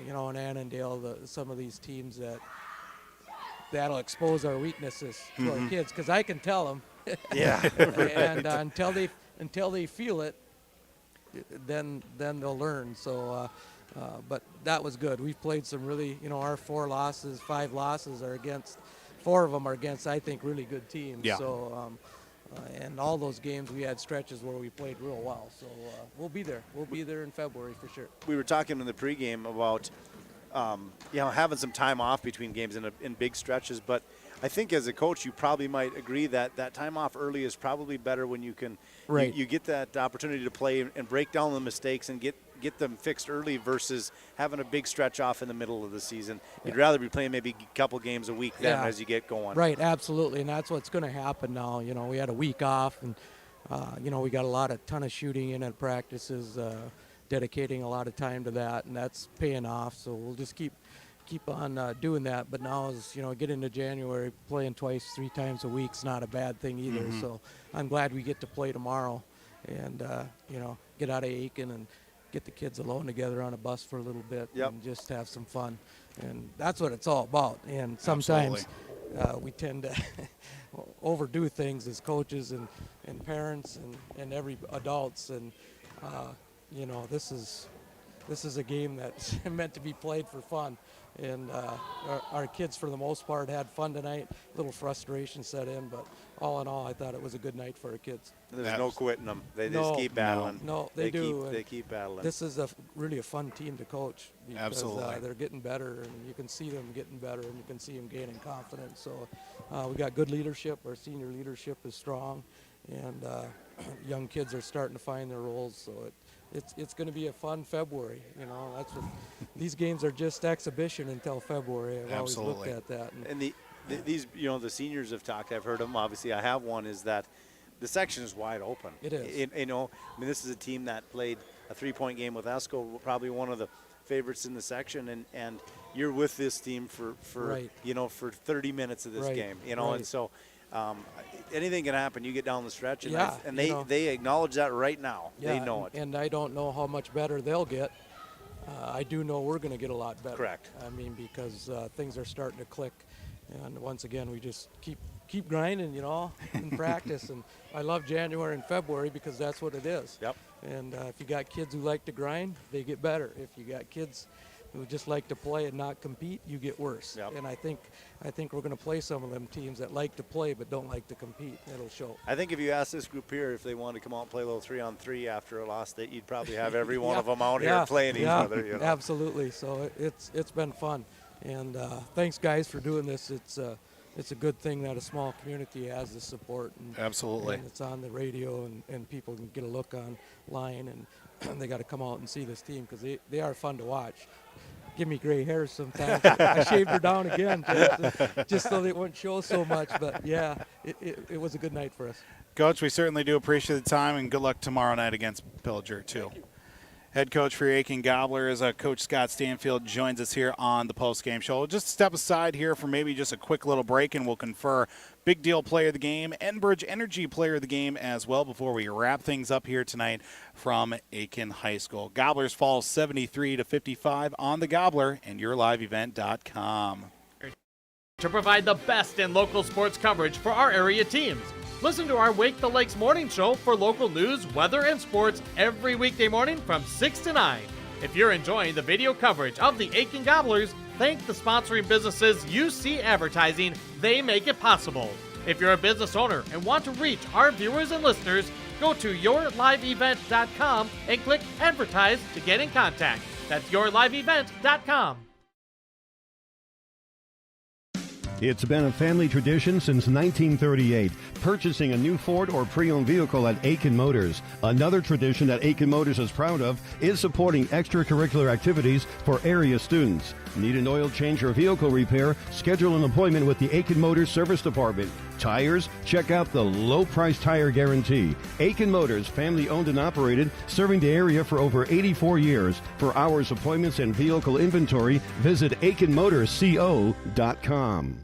in Annandale, some of these teams that'll expose our weaknesses to our kids, because I can tell them Yeah. And until they feel it, then they'll learn. So, but that was good. We've played some really, our 5 losses are against, 4 of them are against, I think, really good teams. Yeah. So, and all those games we had stretches where we played real well. So we'll be there. We'll be there in February for sure. We were talking in the pregame about, having some time off between games in big stretches, but I think as a coach, you probably might agree that that time off early is probably better when you can, right. you get that opportunity to play and break down the mistakes and get them fixed early versus having a big stretch off in the middle of the season. You'd rather be playing maybe a couple games a week then as you get going. Right, absolutely, and that's what's going to happen now. We had a week off, and we got a ton of shooting in at practices, dedicating a lot of time to that, and that's paying off. So we'll just keep on doing that. But now, as get into January, playing 2-3 times a week's not a bad thing either. Mm-hmm. So I'm glad we get to play tomorrow, and get out of Aitkin and get the kids alone together on a bus for a little bit and just have some fun. And that's what it's all about. And sometimes we tend to overdo things as coaches and parents and every adults. And, this is a game that's meant to be played for fun. And our kids, for the most part, had fun tonight. A little frustration set in, but all in all, I thought it was a good night for our kids. There's no quitting them. They just keep battling. No, they do. They keep battling. This is really a fun team to coach because Absolutely. They're getting better, and you can see them getting better, and you can see them gaining confidence. So we got good leadership. Our senior leadership is strong, and young kids are starting to find their roles. So it's going to be a fun February. That's what these games are, just exhibition until February. I've Absolutely. always looked at that. And these, the seniors have talked. I've heard them. Obviously, I have one. Is that the section is wide open. It is. This is a team that played a 3-point game with Esco, probably one of the favorites in the section, and you're with this team for Right. For 30 minutes of this Right. game. Right. And so. Anything can happen. You get down the stretch, and Yeah, they acknowledge that right now. Yeah, they know it. And I don't know how much better they'll get. I do know we're going to get a lot better. Correct. I mean, because things are starting to click, and once again, we just keep grinding, in practice. And I love January and February because that's what it is. Yep. And if you got kids who like to grind, they get better. If you got kids who just like to play and not compete, you get worse. Yep. And I think we're going to play some of them teams that like to play but don't like to compete. It'll show. I think if you ask this group here if they want to come out and play a little 3-on-3 after a loss, that you'd probably have every one of them out here playing each other. Absolutely. So it's been fun, and thanks guys for doing this. It's a good thing that a small community has the support. And, Absolutely. And it's on the radio, and people can get a look online, and they got to come out and see this team because they are fun to watch. Give me gray hair sometimes. I shaved her down again just so they wouldn't show so much. But, yeah, it was a good night for us. Coach, we certainly do appreciate the time, and good luck tomorrow night against Pillager, too. Head coach for your Aitkin Gobblers, Coach Scott Stanfield, joins us here on the postgame show. We'll just step aside here for maybe just a quick little break, and we'll confer Big Deal Player of the Game, Enbridge Energy Player of the Game as well before we wrap things up here tonight from Aitkin High School. Gobblers fall 73-55 on the Gobbler and YourLiveEvent.com. To provide the best in local sports coverage for our area teams. Listen to our Wake the Lakes morning show for local news, weather, and sports every weekday morning from 6 to 9. If you're enjoying the video coverage of the Aitkin Gobblers, thank the sponsoring businesses UC Advertising. They make it possible. If you're a business owner and want to reach our viewers and listeners, go to YourLiveEvent.com and click Advertise to get in contact. That's YourLiveEvent.com. It's been a family tradition since 1938, purchasing a new Ford or pre-owned vehicle at Aitkin Motors. Another tradition that Aitkin Motors is proud of is supporting extracurricular activities for area students. Need an oil change or vehicle repair? Schedule an appointment with the Aitkin Motors Service Department. Tires? Check out the low price tire guarantee. Aitkin Motors, family owned and operated, serving the area for over 84 years. For hours, appointments, and vehicle inventory, visit AitkinMotorsCO.com.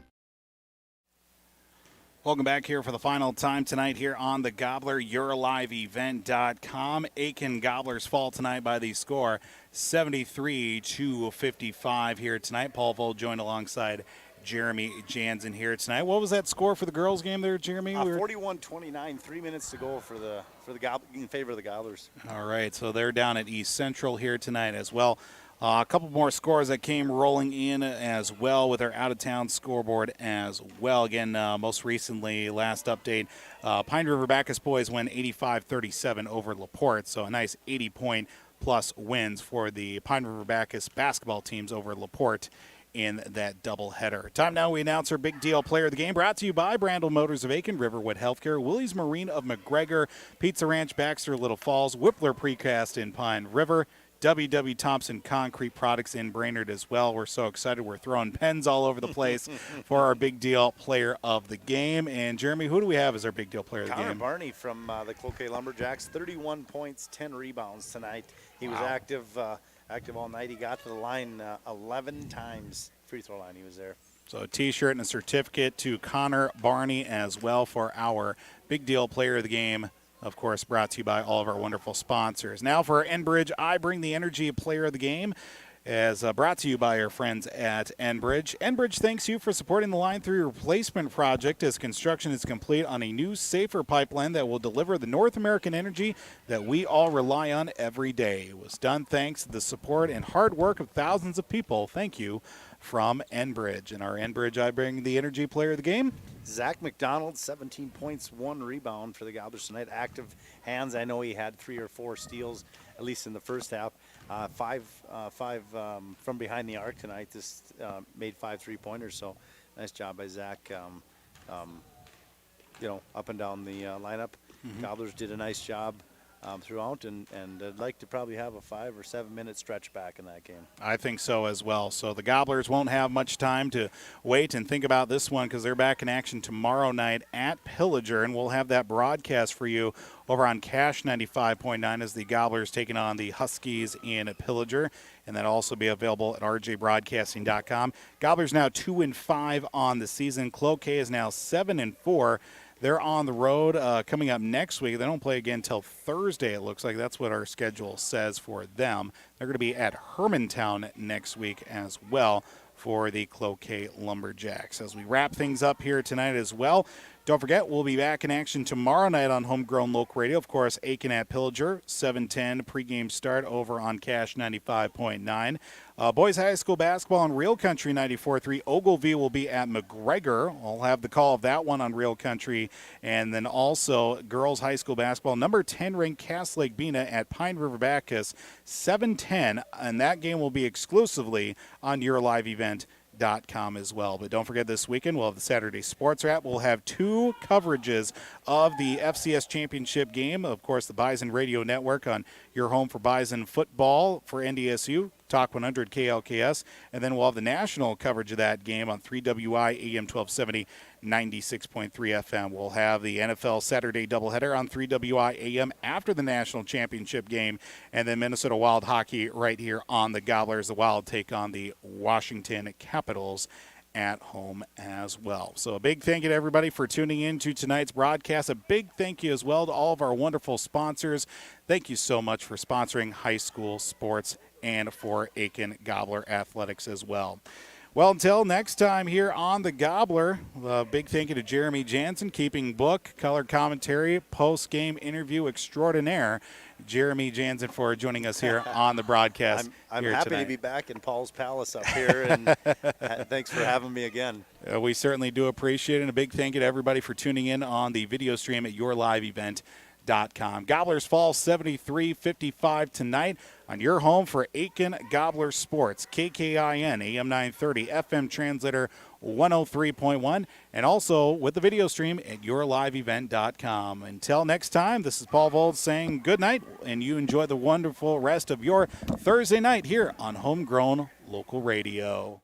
Welcome back here for the final time tonight here on the Gobbler, YourLiveEvent.com. Aitkin Gobblers fall tonight by the score 73-55 here tonight. Paul Vold joined alongside Jeremy Jansen here tonight. What was that score for the girls' game there, Jeremy? 41-29, 3 minutes to go for the in favor of the Gobblers. All right, so they're down at East Central here tonight as well. A couple more scores that came rolling in as well with our out-of-town scoreboard as well. Again, most recently, last update, Pine River Bacchus boys win 85-37 over LaPorte, so a nice 80-point-plus wins for the Pine River Bacchus basketball teams over LaPorte in that doubleheader. Time now we announce our big deal player of the game, brought to you by Brandel Motors of Aitkin, Riverwood Healthcare, Willie's Marine of McGregor, Pizza Ranch Baxter Little Falls, Whippler Precast in Pine River, W.W. Thompson Concrete Products in Brainerd as well. We're so excited. We're throwing pens all over the place for our big deal player of the game. And Jeremy, who do we have as our big deal player of the Connor game? Barney from the Cloquet Lumberjacks, 31 points, 10 rebounds tonight. He was active all night. He got to the line 11 times, free throw line he was there. So a T-shirt and a certificate to Connor Barney as well for our big deal player of the game. Of course, brought to you by all of our wonderful sponsors. Now for Enbridge, I Bring the Energy player of the game, as brought to you by our friends at Enbridge. Enbridge thanks you for supporting the Line 3 replacement project as construction is complete on a new, safer pipeline that will deliver the North American energy that we all rely on every day. It was done thanks to the support and hard work of thousands of people. Thank you from Enbridge. And our Enbridge, I Bring the Energy player of the game, Zach McDonald, 17 points, 1 rebound for the Gobblers tonight. Active hands. I know he had 3 or 4 steals, at least in the first half. Five from behind the arc tonight. This made 5 3-pointers. So nice job by Zach. Up and down the lineup. Gobblers did a nice job throughout, and I'd like to probably have a 5 or 7 minute stretch back in that game. I think so as well. So the Gobblers won't have much time to wait and think about this one because they're back in action tomorrow night at Pillager, and we'll have that broadcast for you over on Cash 95.9 as the Gobblers taking on the Huskies in Pillager, and that'll also be available at rjbroadcasting.com. Gobblers now 2-5 on the season. Cloquet is now 7-4. They're on the road coming up next week. They don't play again until Thursday, it looks like. That's what our schedule says for them. They're going to be at Hermantown next week as well for the Cloquet Lumberjacks. As we wrap things up here tonight as well, don't forget, we'll be back in action tomorrow night on Homegrown Local Radio. Of course, Aitkin at Pillager, 7:10 pregame start over on Cash 95.9. Boys High School basketball on Real Country 94.3. Ogilvie will be at McGregor. I'll have the call of that one on Real Country. And then also girls high school basketball, number 10 ranked Cass Lake Bena at Pine River Bacchus, 7:10. And that game will be exclusively on your live event.com as well. But don't forget, this weekend we'll have the Saturday Sports Wrap. We'll have 2 coverages of the FCS Championship game. Of course, the Bison Radio Network on your home for Bison football for NDSU, Talk 100 KLKS, and then we'll have the national coverage of that game on 3WI AM 1270, 96.3 FM. We'll have the NFL Saturday doubleheader on 3WI AM after the national championship game, and then Minnesota Wild hockey right here on the Gobblers. The Wild take on the Washington Capitals at home as well. So a big thank you to everybody for tuning in to tonight's broadcast. A big thank you as well to all of our wonderful sponsors. Thank you so much for sponsoring high school sports and for Aitkin Gobbler Athletics as well. Well, until next time here on the Gobbler, a big thank you to Jeremy Jansen, keeping book, color commentary, post-game interview extraordinaire. Jeremy Jansen for joining us here on the broadcast. I'm here happy tonight. to be back in Paul's Palace up here, and thanks for having me again. We certainly do appreciate it, and a big thank you to everybody for tuning in on the video stream at yourliveevent.com. Gobblers fall 73-55 tonight on your home for Aitkin Gobbler Sports, KKIN, AM 930, FM translator 103.1, and also with the video stream at yourliveevent.com. Until next time, this is Paul Vold saying good night, and you enjoy the wonderful rest of your Thursday night here on Homegrown Local Radio.